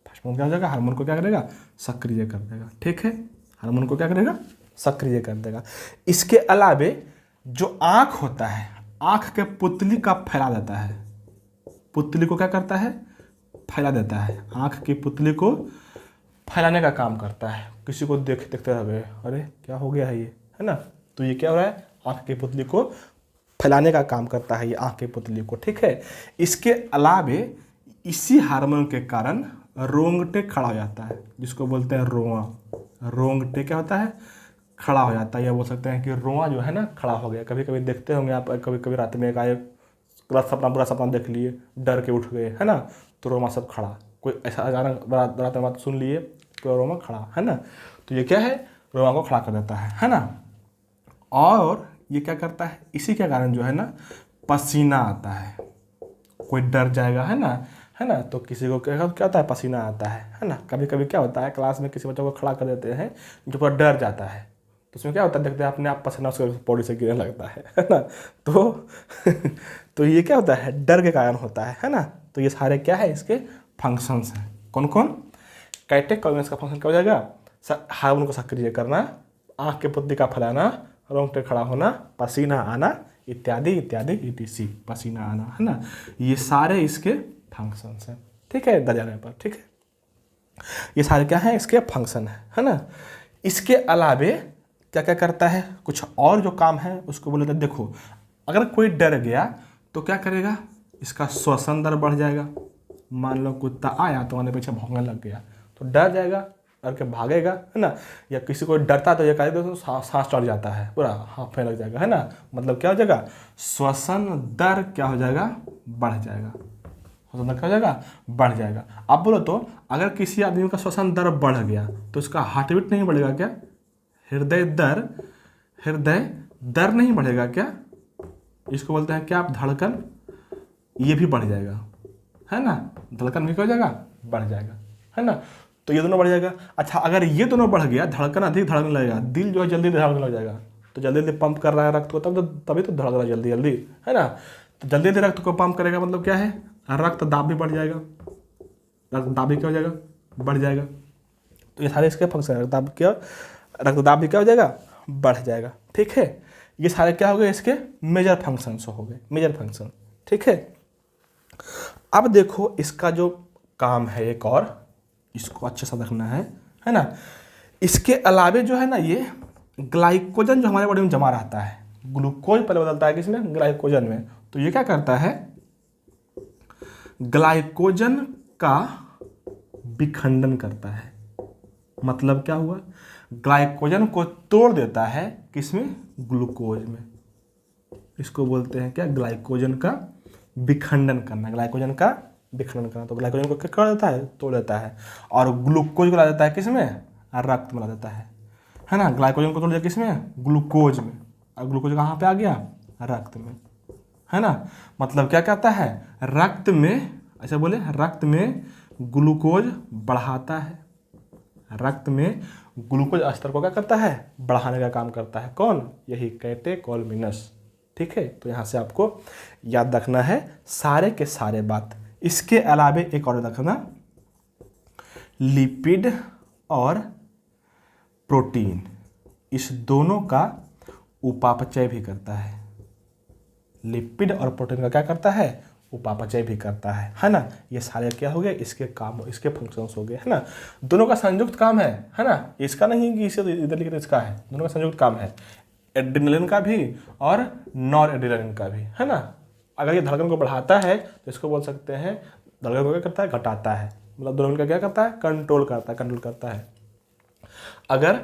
फर्स्ट फंक्शन क्या हो जाएगा, हार्मोन को क्या करेगा, सक्रिय कर देगा। ठीक है, हार्मोन को क्या करेगा, सक्रिय कर देगा। इसके अलावे जो आँख होता है, आँख के पुतली का फैला देता है, पुतली को क्या करता है, फैला देता है। आँख की पुतली को फैलाने का काम करता है। किसी को देखते रह गए, अरे क्या हो गया है ये, है ना, तो ये क्या हो रहा है, आँख की पुतली को फैलाने का काम करता है ये आँख की पुतली को। ठीक है, इसके अलावे इसी हार्मोन के कारण रोंगटे खड़ा हो जाता है, जिसको बोलते हैं रोआ। रोंगटे क्या होता है, खड़ा हो जाता है, या बोल सकते हैं कि रोआ जो है ना खड़ा हो गया। कभी कभी देखते होंगे आप, कभी कभी रात में आए गलत सपना, बुरा सपना देख लिए, डर के उठ गए, है ना, तो रोमा सब खड़ा। कोई ऐसा अचानक रात में बात सुन लिए तो रोमा खड़ा, है ना, तो ये क्या है, रोमा को खड़ा कर देता है ना। और ये क्या करता है, इसी के कारण जो है ना पसीना आता है। कोई डर जाएगा, है ना, तो किसी को क्या होता है, पसीना आता है ना। कभी कभी क्या होता है, क्लास में किसी बच्चों को खड़ा कर देते हैं जो पूरा डर जाता है, तो उसमें क्या होता है, देखते हैं अपने आप पसीना उसके बॉडी से गिरने लगता है ना। तो तो ये क्या होता है, डर के कारण होता है ना। तो ये सारे क्या है, इसके फंक्शंस हैं। कौन कौन, कैटेकोलिनस का फंक्शन क्या हो जाएगा, हार्मोन को सक्रिय करना, आँख के पुतली का फैलाना, रोंगटे खड़ा होना, पसीना आना, इत्यादि इत्यादि etc, पसीना आना, है ना, ये सारे इसके फंक्शंस हैं। ठीक है, इधर जाने पर, ठीक है, ये सारे क्या हैं, इसके फंक्शन है ना। इसके अलावे क्या क्या करता है, कुछ और जो काम है उसको बोले तो देखो, अगर कोई डर गया तो क्या करेगा, इसका श्वसन दर बढ़ जाएगा। मान लो कुत्ता आया तो आने पीछे भौंकने लग गया तो डर जाएगा, डर के भागेगा, है ना। या किसी को डरता तो ये करेगा तो सांस चढ़ जाता है, पूरा हांफने लग जाएगा, है ना। मतलब क्या हो जाएगा, श्वसन दर क्या हो जाएगा, बढ़ जाएगा। श्वसन दर क्या हो जाएगा, बढ़ जाएगा। अब बोलो तो अगर किसी आदमी का श्वसन दर बढ़ गया तो उसका हार्ट बीट नहीं बढ़ेगा क्या, हृदय दर नहीं बढ़ेगा क्या, इसको बोलते हैं क्या आप, धड़कन, ये भी बढ़ जाएगा, है ना, धड़कन भी क्या हो जाएगा, बढ़ जाएगा, है ना। तो ये दोनों बढ़ जाएगा। अच्छा, अगर ये दोनों बढ़ गया, धड़कन अधिक धड़कने लगेगा, दिल जो है जल्दी धड़कने लग जाएगा, तो जल्दी जल्दी पंप कर रहा है रक्त को, तभी तो धड़क रहा है जल्दी जल्दी, है ना। तो जल्दी जल्दी रक्त को पंप करेगा, मतलब क्या है, रक्त दाब भी बढ़ जाएगा, रक्त दाब भी क्या हो जाएगा, बढ़ जाएगा। तो ये सारे इसके फंक्शन, रक्त दाब भी क्या हो जाएगा, बढ़ जाएगा। ठीक है, ये सारे क्या हो गए, इसके मेजर फंक्शंस हो गए, मेजर फंक्शन। ठीक है, अब देखो इसका जो काम है एक और, इसको अच्छे से रखना है ना। इसके अलावे जो है ना, ये ग्लाइकोजन जो हमारे बॉडी में जमा रहता है, ग्लूकोज पहले बदलता है किसमें, ग्लाइकोजन में। तो ये क्या करता है, ग्लाइकोजन का विखंडन करता है। मतलब क्या हुआ, ग्लाइकोजन को तोड़ देता है किसमें, ग्लूकोज में। इसको बोलते हैं क्या, ग्लाइकोजन का विखंडन करना, ग्लाइकोजन का विखंडन करना। तो ग्लाइकोजन को क्या कर देता है, तोड़ देता है, और ग्लूकोज को ला देता है किसमें, रक्त में ला देता है ना। ग्लाइकोजन को तोड़ दिया किसमें, ग्लूकोज में, और ग्लूकोज कहाँ पे आ गया, रक्त में, है ना। मतलब क्या कहता है, रक्त में, ऐसे बोले, रक्त में ग्लूकोज बढ़ाता है, रक्त में ग्लूकोज स्तर को क्या करता है, बढ़ाने का काम करता है। कौन, यही कैटेकोलिनस। ठीक है, तो यहाँ से आपको याद रखना है सारे के सारे बात। इसके अलावे एक और रखना, लिपिड और प्रोटीन, इस दोनों का उपापचय भी करता है। लिपिड और प्रोटीन का क्या करता है, उपापचय भी करता है ना। ये सारे क्या हो गए, इसके काम, इसके फंक्शंस हो गए, है ना। दोनों का संयुक्त काम है ना। इसका नहीं कि इसे इधर लिखे, इसका है, दोनों का संयुक्त काम है, एड्रेनलिन का भी और नॉर एड्रेनलिन का भी, है ना। अगर ये धड़कन को बढ़ाता है तो इसको बोल सकते हैं, धड़कन को क्या करता है, घटाता है। मतलब दोनों का क्या करता है, कंट्रोल करता है। अगर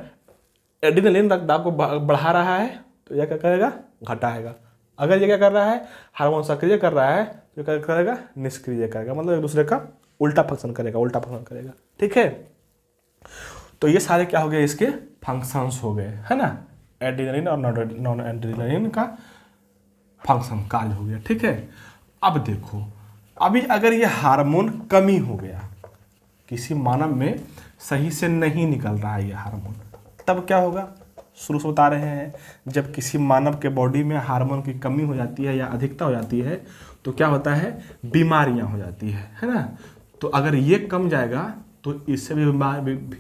एड्रेनलिन रक्तदाब को बढ़ा रहा है तो यह क्या करेगा, घटाएगा। अगर ये क्या कर रहा है, हार्मोन सक्रिय कर रहा है तो क्या करेगा, निष्क्रिय करेगा। मतलब एक दूसरे का उल्टा फंक्शन करेगा, ठीक है। तो ये सारे क्या हो गए, इसके फंक्शंस हो गए, है ना। एड्रेनलिन और नॉन एड्रेनलिन का फंक्शन, कार्य हो गया, ठीक है। अब देखो, अभी अगर ये हार्मोन कमी हो गया, किसी मानव में सही से नहीं निकल रहा है ये हार्मोन, तब क्या होगा, शुरू से बता रहे हैं, जब किसी मानव के बॉडी में हार्मोन की कमी हो जाती है या अधिकता हो जाती है तो क्या होता है, बीमारियां हो जाती है ना। तो अगर ये कम जाएगा तो इससे भी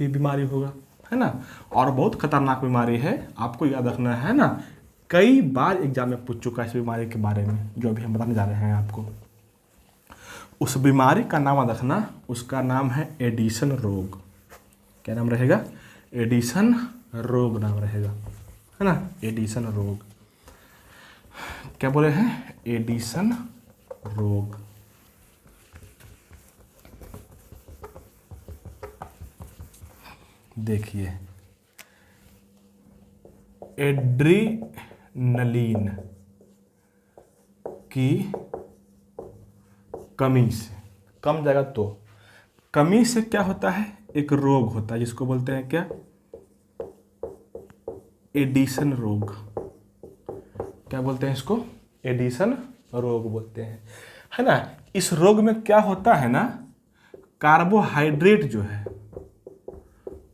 बीमारी होगा, है ना। और बहुत खतरनाक बीमारी है, आपको याद रखना है ना, कई बार एग्जाम में पूछ चुका है इस बीमारी के बारे में जो अभी हम बताने जा रहे हैं आपको। उस बीमारी का नाम रखना, उसका नाम है एडिशन रोग। क्या नाम रहेगा, एडिशन रोग नाम रहेगा, है ना, एडिशन रोग। क्या बोले हैं, एडिशन रोग। देखिए, एड्रीनलिन की कमी से, कम जाएगा तो, कमी से क्या होता है, एक रोग होता है जिसको बोलते हैं क्या, एडिशन रोग। क्या बोलते हैं इसको, एडिशन रोग बोलते हैं, है ना। इस रोग में क्या होता है ना, कार्बोहाइड्रेट जो है,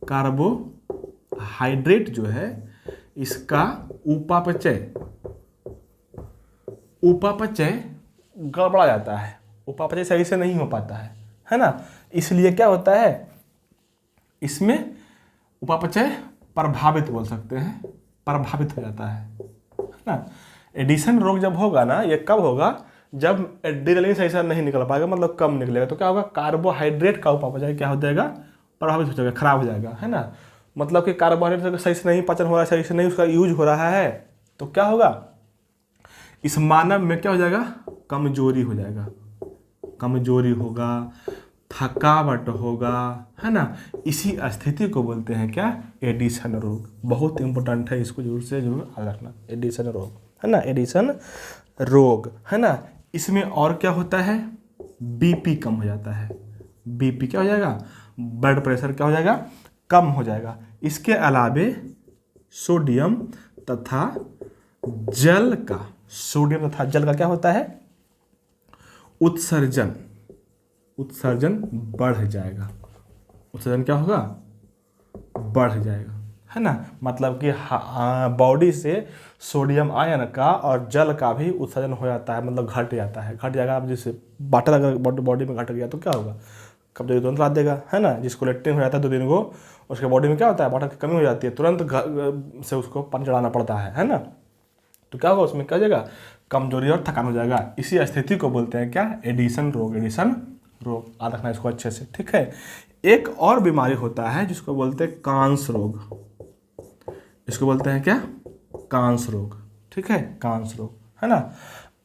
कार्बोहाइड्रेट जो है इसका उपापचय गड़बड़ा जाता है, उपापचय सही से नहीं हो पाता है ना। इसलिए क्या होता है, इसमें उपापचय प्रभावित बोल सकते हैं, प्रभावित हो जाता है ना। एडिशन रोग जब होगा ना, ये कब होगा, जब एड्रेनलिन सही से नहीं निकल पाएगा, मतलब कम निकलेगा, तो क्या होगा, कार्बोहाइड्रेट का उपापचय क्या हो जाएगा, प्रभावित हो जाएगा, खराब हो जाएगा, है ना। मतलब कि कार्बोहाइड्रेट सही से नहीं पाचन हो रहा है, सही से नहीं उसका यूज हो रहा है, तो क्या होगा, इस मानव में क्या हो जाएगा, कमजोरी हो जाएगा, कमजोरी होगा, थकावट होगा, है ना। इसी स्थिति को बोलते हैं क्या, एडिशन रोग। बहुत इंपॉर्टेंट है, इसको जरूर से जरूर याद रखना, एडिशन रोग, है ना, एडिशन रोग, है ना। इसमें और क्या होता है, बीपी कम हो जाता है, बीपी क्या हो जाएगा, ब्लड प्रेशर क्या हो जाएगा, कम हो जाएगा। इसके अलावे सोडियम तथा जल का, सोडियम तथा जल का क्या होता है, उत्सर्जन बढ़ जाएगा, उत्सर्जन क्या होगा, बढ़ जाएगा, है ना। मतलब कि बॉडी से सोडियम आयन का और जल का भी उत्सर्जन हो जाता है, मतलब घट जाता है, घट जाएगा। अब जैसे वाटर अगर बॉडी में घट गया तो क्या होगा, कब्जे तुरंत ला देगा, है ना। जिसको लेट्रिन हो जाता है 2 दिन को, उसके बॉडी में क्या होता है, वाटर की कमी हो जाती है, तुरंत से उसको पानी चढ़ाना पड़ता है ना। तो क्या होगा, उसमें क्या हो जाएगा, कमजोरी और थकान हो जाएगा। इसी स्थिति को बोलते हैं क्या, एडिशन रोग, एडिशन रोग। याद रखना इसको अच्छे से, ठीक है। एक और बीमारी होता है जिसको बोलते हैं कांस रोग, इसको बोलते हैं क्या, कांस रोग, ठीक है, कांस रोग, है ना।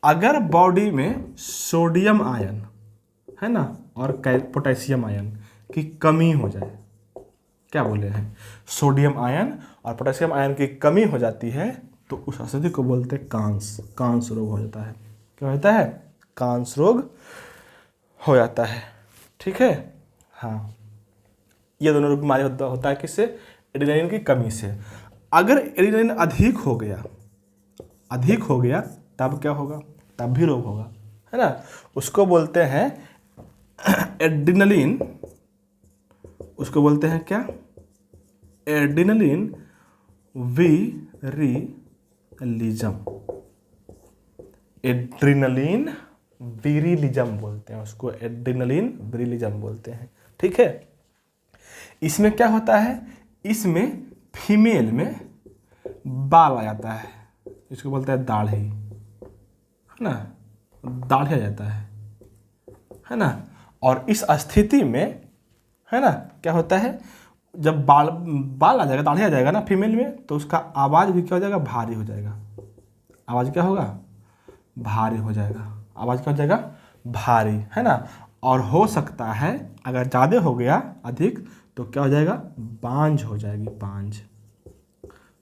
अगर बॉडी में सोडियम आयन, है ना, और पोटेशियम आयन की कमी हो जाए, क्या बोले हैं, सोडियम आयन और पोटेशियम आयन की कमी हो जाती है, तो उस स्थिति को बोलते हैं कांस रोग हो जाता है। क्या होता है, कांस रोग हो जाता है, ठीक है। हाँ, ये दोनों बीमारी होता है किससे, एड्रेनलिन की कमी से। अगर एड्रेनलिन अधिक हो गया तब क्या होगा, तब भी रोग होगा, है ना। उसको बोलते हैं एड्रेनलिन, उसको बोलते हैं क्या, एड्रेनलिन विरिलिज्म, एड्रेनलिन विरिलिज्म बोलते हैं उसको, एड्रेनलिन विरिलिज्म बोलते हैं, ठीक है। इसमें क्या होता है, इसमें फीमेल में बाल आ जाता है, इसको बोलते हैं दाढ़ी, है ना, दाढ़ी आ जाता है ना। और इस स्थिति में, है ना, क्या होता है, जब बाल आ जाएगा, दाढ़ी आ जाएगा ना फीमेल में, तो उसका आवाज़ भी क्या हो जाएगा, भारी हो जाएगा। आवाज़ क्या होगा, भारी हो जाएगा, आवाज़ क्या हो जाएगा, भारी, है ना। और हो सकता है अगर ज़्यादा हो गया अधिक तो क्या हो जाएगा, बांझ हो जाएगी,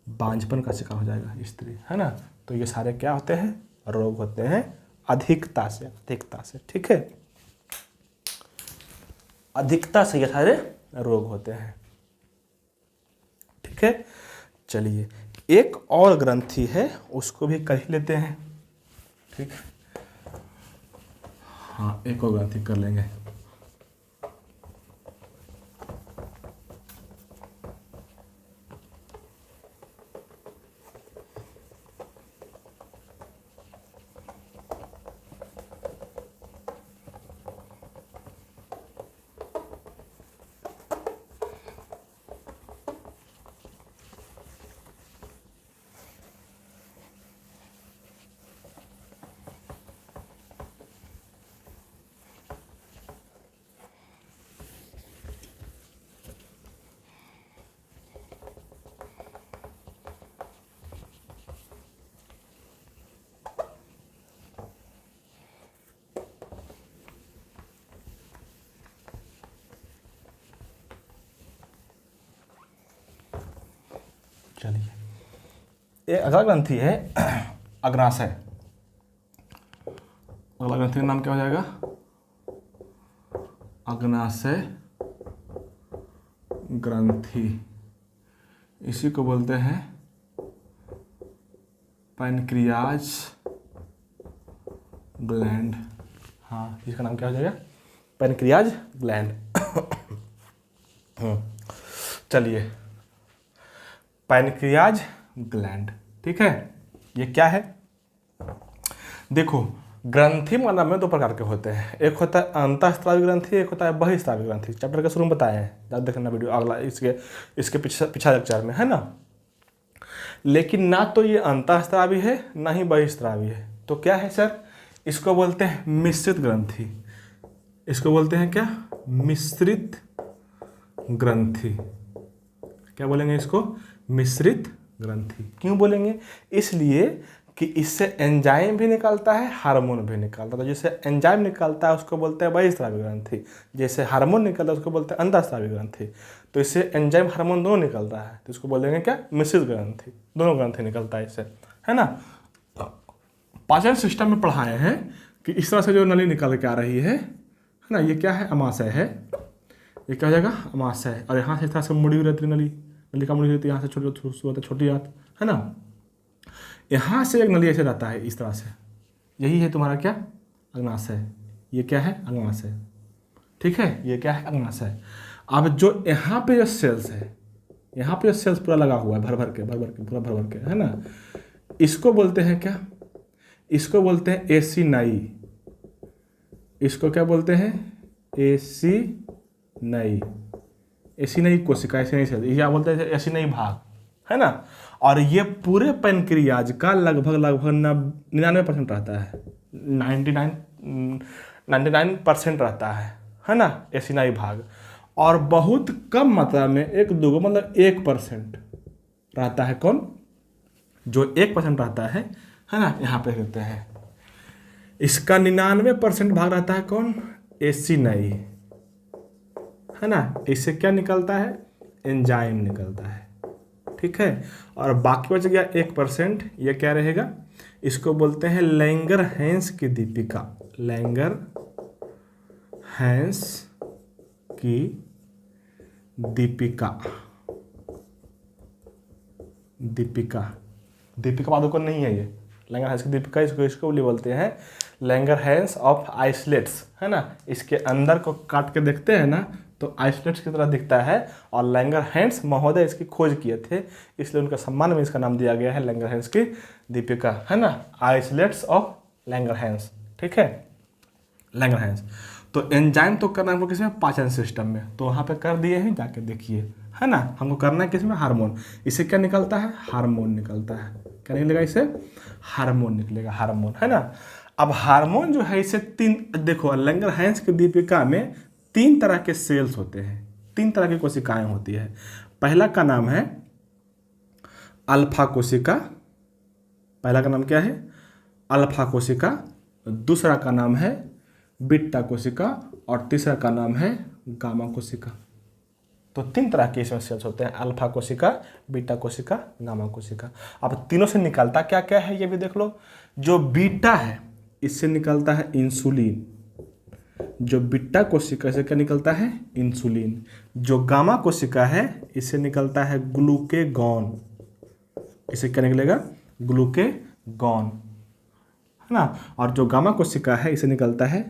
बांझपन का शिकार हो जाएगा स्त्री, है ना। तो ये सारे क्या होते हैं, रोग होते हैं अधिकता से, ठीक है। अधिकता से ये सारे रोग होते हैं, ठीक है। चलिए, एक और ग्रंथि है, उसको भी कर ही लेते हैं, ठीक। हाँ, एक और ग्रंथि कर लेंगे। चलिए, एक अगला ग्रंथि है अग्नाशय। अगला ग्रंथि का नाम क्या हो जाएगा? अग्नाशय ग्रंथि। इसी को बोलते हैं पैनक्रियाज ग्लैंड। हाँ, इसका नाम क्या हो जाएगा? Pancreas gland. चलिए, पैनक्रियाज ग्लैंड, ठीक है। ये क्या है? देखो, ग्रंथि मतलब में दो प्रकार के होते हैं। एक होता है अंतःस्रावी ग्रंथि, एक होता है बहिःस्रावी ग्रंथि। चैप्टर के शुरू में बताए हैं, जब देखना वीडियो अगला इसके पिछला लेक्चर में, है ना। लेकिन ना तो ये अंतःस्रावी है ना ही बहिःस्रावी है, तो क्या है सर? इसको बोलते हैं मिश्रित ग्रंथि। इसको बोलते हैं क्या? मिश्रित ग्रंथि। क्या बोलेंगे इसको? मिश्रित ग्रंथि। क्यों बोलेंगे? इसलिए कि इससे एंजाइम भी निकलता है, हार्मोन भी निकलता है। तो जैसे एंजाइम निकलता है उसको बोलते हैं बहिःस्रावी ग्रंथि, जैसे हार्मोन निकलता है उसको बोलते हैं अंतःस्रावी ग्रंथि। तो इससे एंजाइम हार्मोन दोनों निकलता है, तो इसको बोलेंगे क्या? मिश्रित ग्रंथि। दोनों ग्रंथि निकलता है इससे, है ना। पाचन सिस्टम में पढ़ाए हैं कि इस तरह से जो नली निकल के आ रही है ना, ये क्या है? अमाशय है। ये क्या हो जाएगा? अमाशय। और यहाँ से इस तरह से मुड़ी हुई रहती है नली, नली का मुड़ी रहती है, यहाँ से छोटी आंत, है ना। यहाँ से एक नली ऐसे रहता है इस तरह से, यही है तुम्हारा क्या? अग्नाशय। ये क्या है? अग्नाशय, ठीक है। ये क्या है? अग्नाशय। अब जो यहाँ पे जो सेल्स है, यहाँ पे जो सेल्स पूरा लगा हुआ है भर भर के पूरा भर भर के, है ना, इसको बोलते हैं क्या? इसको बोलते हैं एसिनाई। इसको क्या बोलते हैं? एसिनाई। एसिनाई कोशिका, एसिनाई सेल, ये क्या बोलते हैं? एसिनाई भाग, है ना। और ये पूरे पैनक्रियाज का लगभग 99% रहता है, 99% रहता है ना, एसिनाई भाग। और बहुत कम मात्रा में 1-2 मतलब 1% रहता है। कौन? जो 1% रहता है ना, यहाँ पे रहते हैं। इसका 99% भाग रहता है कौन? एसिनाई, है ना। इससे क्या निकलता है? एंजाइम निकलता है, ठीक है। और बाकी बच गया 1%, ये क्या रहेगा? इसको बोलते हैं लैंगरहैंस की दीपिका। लैंगरहैंस की दीपिका। दीपिका पादुकोण नहीं है ये, लैंगरहैंस की दीपिका। इसको बोलते हैं लैंगरहैंस ऑफ आइसलेट्स, है ना। इसके अंदर को काट के देखते हैं ना तो आइसलेट्स की तरह दिखता है। और लैंगरहैंस महोदय इसकी खोज किए थे, इसलिए उनका सम्मान में इसका नाम दिया गया है लैंगरहैंस की दीपिका, है ना। आइसलेट्स ऑफ लैंगरहैंस, ठीक है। लैंगरहैंस। तो एंजाइम तो करना हमको किसमें? पाचन सिस्टम में। तो वहाँ पे कर दिए हैं, जाके देखिए, है ना। हमको करना है किसमें? हार्मोन। इससे क्या निकलता है? हार्मोन निकलता है। क्या निकलेगा इससे? हार्मोन निकलेगा, हार्मोन, है ना। अब हार्मोन जो है इसे 3, देखो लैंगरहैंस की दीपिका में 3 तरह के सेल्स होते हैं, 3 तरह की कोशिकाएं होती है। पहला का नाम है अल्फा कोशिका। पहला का नाम क्या है? अल्फा कोशिका। दूसरा का नाम है बीटा कोशिका। और तीसरा का नाम है गामा कोशिका। तो 3 तरह के इसमें सेल्स होते हैं, अल्फा कोशिका, बीटा कोशिका, गामा कोशिका। अब तीनों से निकलता क्या क्या है ये भी देख लो। जो बीटा है इससे निकलता है इंसुलिन। जो बीटा कोशिका से क्या निकलता है? इंसुलिन। जो गामा कोशिका है इससे निकलता है ग्लूकेगॉन। इससे क्या निकलेगा? ग्लूकेगॉन, है ना। और जो गामा कोशिका है इसे निकलता है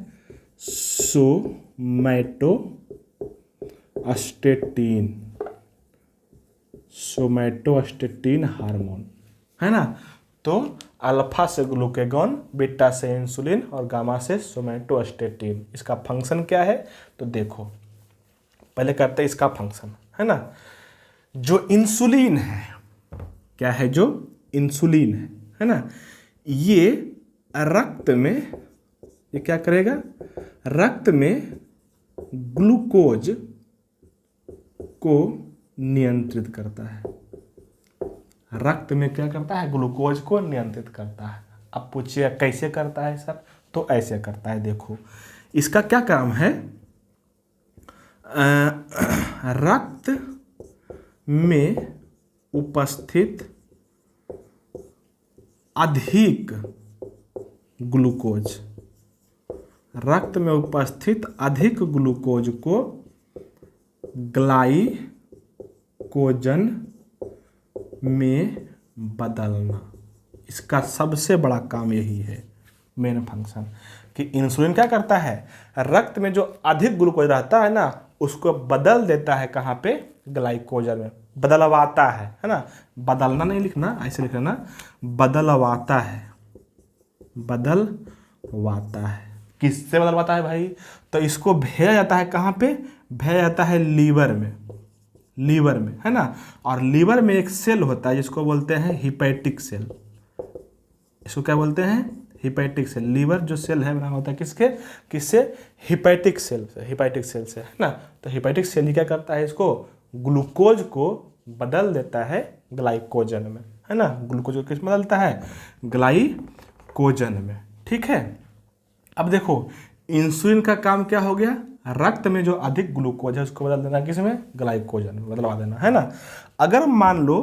सोमैटोस्टेटिन हार्मोन, है ना। तो अल्फा से ग्लूकेगॉन, बीटा से इंसुलिन और गामा से सोमैटोस्टेटिन। इसका फंक्शन क्या है तो देखो, पहले करते हैं इसका फंक्शन, है ना। जो इंसुलिन है, क्या है? जो इंसुलिन है ना, ये रक्त में, ये क्या करेगा? रक्त में ग्लूकोज को नियंत्रित करता है। रक्त में क्या करता है? ग्लूकोज को नियंत्रित करता है। अब पूछिए कैसे करता है सर? तो ऐसे करता है, देखो इसका क्या काम है? रक्त में उपस्थित अधिक ग्लूकोज, रक्त में उपस्थित अधिक ग्लूकोज को ग्लाइकोजन में बदलना। इसका सबसे बड़ा काम यही है, मेन फंक्शन, कि इंसुलिन क्या करता है, रक्त में जो अधिक ग्लूकोज रहता है ना उसको बदल देता है, कहाँ पे, ग्लाइकोजन में, बदलवाता है ना। बदलना नहीं लिखना, ऐसे लिखना, बदलवाता है, बदलवाता है। किससे बदलवाता है भाई, तो इसको भेजा जाता है कहाँ पे, भेजा जाता है लीवर में, लीवर में, है ना। और लीवर में एक सेल होता है जिसको बोलते हैं हिपैटिक सेल। इसको क्या बोलते हैं, हिपैटिक सेल। लीवर जो सेल है बना होता है किसके, किससे, हिपैटिक सेल से, हिपैटिक सेल से, है ना। तो हिपैटिक सेल ही क्या करता है, इसको ग्लूकोज को बदल देता है ग्लाइकोजन में, है ना। ग्लूकोज को किस में बदलता है, ग्लाइकोजन में, ठीक है। अब देखो इंसुलिन का काम क्या हो गया, रक्त में जो अधिक ग्लूकोज है उसको बदल देना किसमें, ग्लाइकोजन में बदलवा देना, है ना। अगर मान लो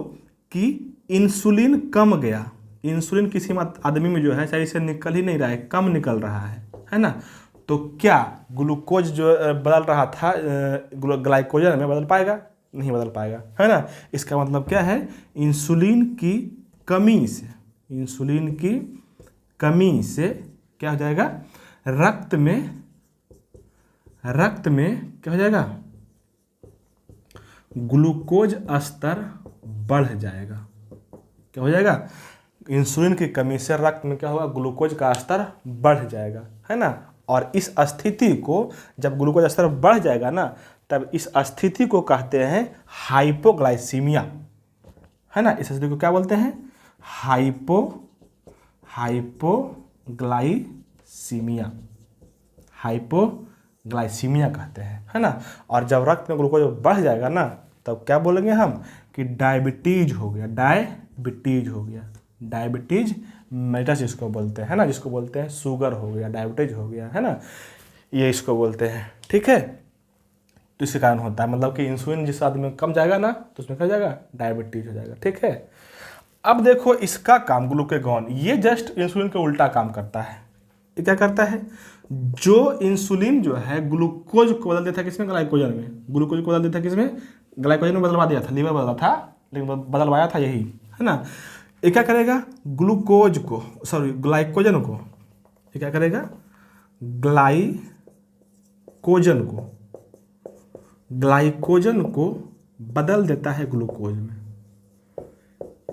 कि इंसुलिन कम गया, इंसुलिन किसी आदमी में जो है सही से निकल ही नहीं रहा है, कम निकल रहा है ना, तो क्या ग्लूकोज जो बदल रहा था ग्लाइकोजन में बदल पाएगा, नहीं बदल पाएगा, है ना। इसका मतलब क्या है, इंसुलिन की कमी से, इंसुलिन की कमी से क्या हो जाएगा, रक्त में क्या हो जाएगा, ग्लूकोज स्तर बढ़ जाएगा। क्या हो जाएगा, इंसुलिन की कमी से रक्त में क्या होगा, ग्लूकोज का स्तर बढ़ जाएगा, है ना। और इस स्थिति को, जब ग्लूकोज स्तर बढ़ जाएगा ना, तब इस स्थिति को कहते हैं हाइपोग्लाइसीमिया, है ना। इस स्थिति को क्या बोलते हैं, हाइपोग्लाइसीमिया, हाइपोग्लाइसीमिया कहते हैं, है ना। और जब रक्त में ग्लूकोज बढ़ जाएगा ना, तब क्या बोलेंगे हम, कि डायबिटीज हो गया, डायबिटीज हो गया, डायबिटीज मेलिटस जिसको बोलते हैं, है ना, जिसको बोलते हैं शुगर हो गया, डायबिटीज हो गया, है ना, ये इसको बोलते हैं, ठीक है। तो इसके कारण होता है, मतलब कि इंसुलिन जिस आदमी में कम जाएगा ना तो उसमें क्या हो जाएगा, डायबिटीज हो जाएगा, ठीक है। अब देखो इसका काम ग्लूकागॉन, ये जस्ट इंसुलिन के उल्टा काम करता है। ये क्या करता है, जो इंसुलिन जो है ग्लूकोज को बदल देता है किसमें, ग्लाइकोजन में, ग्लूकोज को बदल देता है किसमें, ग्लाइकोजन में बदलवा दिया था, लीवर बदला था, लेकिन बदलवाया था यही, है ना। ये क्या करेगा, ग्लूकोज को, सॉरी ग्लाइकोजन को, ये क्या करेगा, ग्लाइकोजन को बदल देता है ग्लूकोज में।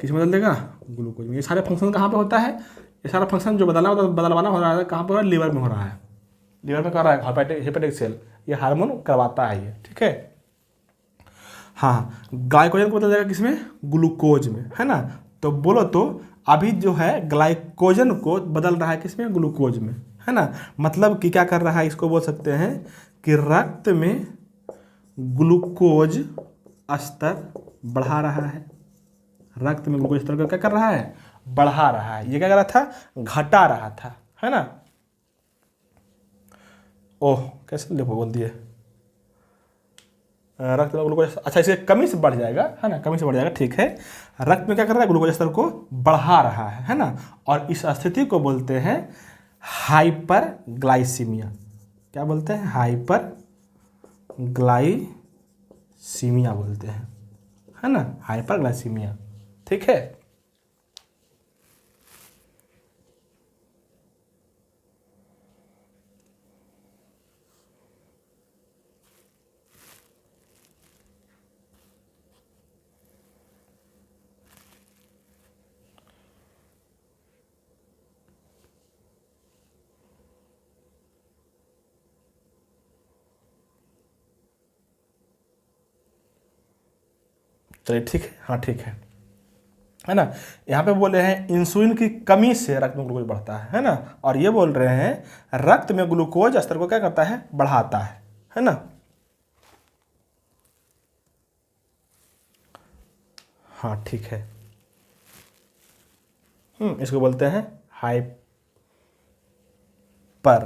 किस में बदल देगा, ग्लूकोज में। ये सारे फंक्शन कहाँ पे होता है, ये सारा फंक्शन जो बदलवाना हो रहा है कहाँ पे हो रहा है, लीवर में हो रहा है, लीवर में कर रहा है हेपेटिक सेल, ये हार्मोन करवाता है ये, ठीक है। हाँ, ग्लाइकोजन को बदल देगा किसमें, ग्लूकोज में, है ना। तो बोलो तो अभी जो है ग्लाइकोजन को बदल रहा है किसमें, ग्लूकोज में, है ना। मतलब कि क्या कर रहा है, इसको बोल सकते हैं कि रक्त में ग्लूकोज स्तर बढ़ा रहा है, रक्त में ग्लूकोज स्तर को क्या कर रहा है, बढ़ा रहा है। ये क्या कर रहा था, घटा रहा था, है ना। ओह कैसे बोल दिए, रक्त में ग्लूकोज, अच्छा इसके कमी से बढ़ जाएगा, है ना, कमी से बढ़ जाएगा, ठीक है। रक्त में क्या कर रहा है, ग्लूकोज स्तर को बढ़ा रहा है ना। और इस स्थिति को बोलते हैं हाइपरग्लाइसीमिया। क्या बोलते हैं, हाइपरग्लाइसीमिया बोलते हैं, है ना, हाइपरग्लाइसीमिया, ठीक है। चलिए ठीक है, हाँ ठीक है ना। यहाँ पे बोले हैं इंसुलिन की कमी से रक्त में ग्लूकोज बढ़ता है ना। और ये बोल रहे हैं रक्त में ग्लूकोज स्तर को क्या करता है, बढ़ाता है ना। हाँ ठीक है, इसको बोलते हैं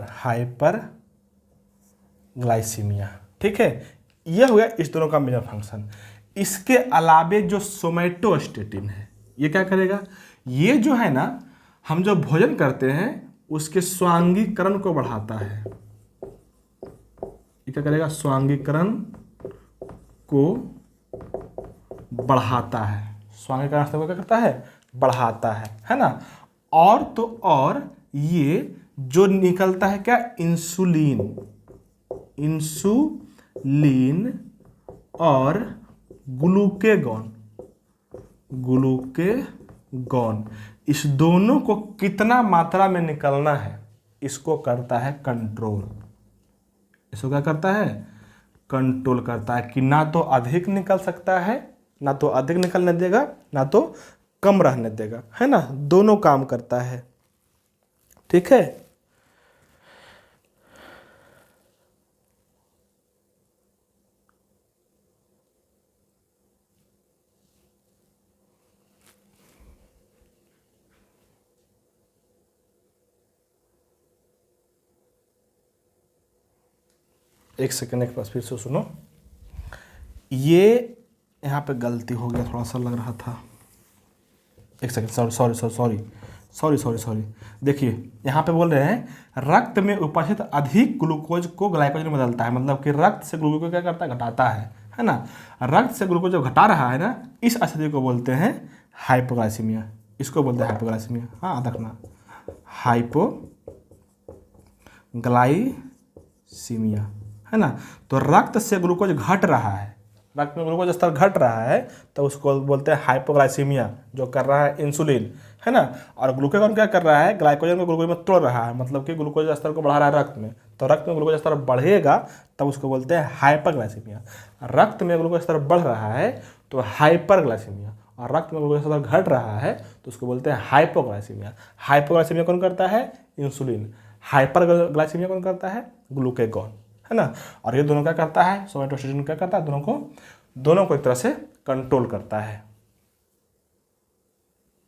हाइपर ग्लाइसीमिया, ठीक है। ये हो गया इस दोनों का मेजर फंक्शन। इसके अलावे जो सोमैटोस्टेटिन है ये क्या करेगा, ये जो है ना हम जो भोजन करते हैं उसके स्वांगीकरण को बढ़ाता है। ये क्या करेगा, स्वांगीकरण को बढ़ाता है। स्वांगीकरण को क्या करता है, बढ़ाता है ना। और तो और ये जो निकलता है क्या, इंसुलिन, इंसुलिन और ग्लूकेगॉन, ग्लूकेगॉन, इस दोनों को कितना मात्रा में निकलना है इसको करता है कंट्रोल। इसको क्या करता है, कंट्रोल करता है कि ना तो अधिक निकल सकता है, ना तो अधिक निकलने देगा, ना तो कम रहने देगा, है ना, दोनों काम करता है। ठीक है। एक सेकेंड, एक बार फिर से सुनो। ये यहाँ पे गलती हो गया, थोड़ा सा लग रहा था। एक सेकेंड, सॉरी। देखिए यहाँ पे बोल रहे हैं रक्त में उपस्थित अधिक ग्लूकोज को ग्लाइकोजन में बदलता है, मतलब कि रक्त से ग्लूकोज को क्या करता है, घटाता है ना। रक्त से ग्लूकोज जब घटा रहा है ना, इस स्थिति को बोलते हैं हाइपोग्लाइसीमिया। इसको बोलते हैं हाइपोग्लाइसीमिया। हाँ रखना, हाइपोग्लाइसीमिया, है ना। तो रक्त से ग्लूकोज घट रहा है, रक्त में ग्लूकोज स्तर घट रहा है, तो उसको बोलते हैं हाइपोग्लाइसीमिया। जो कर रहा है इंसुलिन, है ना। और ग्लूकेगॉन क्या कर रहा है, ग्लाइकोजन को ग्लूकोज में तोड़ रहा है, मतलब कि ग्लूकोज स्तर को बढ़ा रहा है रक्त में। तो रक्त में ग्लूकोज स्तर बढ़ेगा तब उसको बोलते हैं हाइपरग्लाइसीमिया। रक्त में ग्लूकोज स्तर बढ़ रहा है तो हाइपरग्लाइसीमिया, और रक्त में ग्लूकोज स्तर घट रहा है तो उसको बोलते हैं हाइपोग्लाइसीमिया। हाइपोग्लाइसीमिया कौन करता है, इंसुलिन। हाइपरग्लाइसीमिया कौन करता है, ग्लूकेगॉन, है ना। और ये दोनों क्या करता है, सोमैटोस्टेटिन क्या करता है, दोनों को एक तरह से कंट्रोल करता है।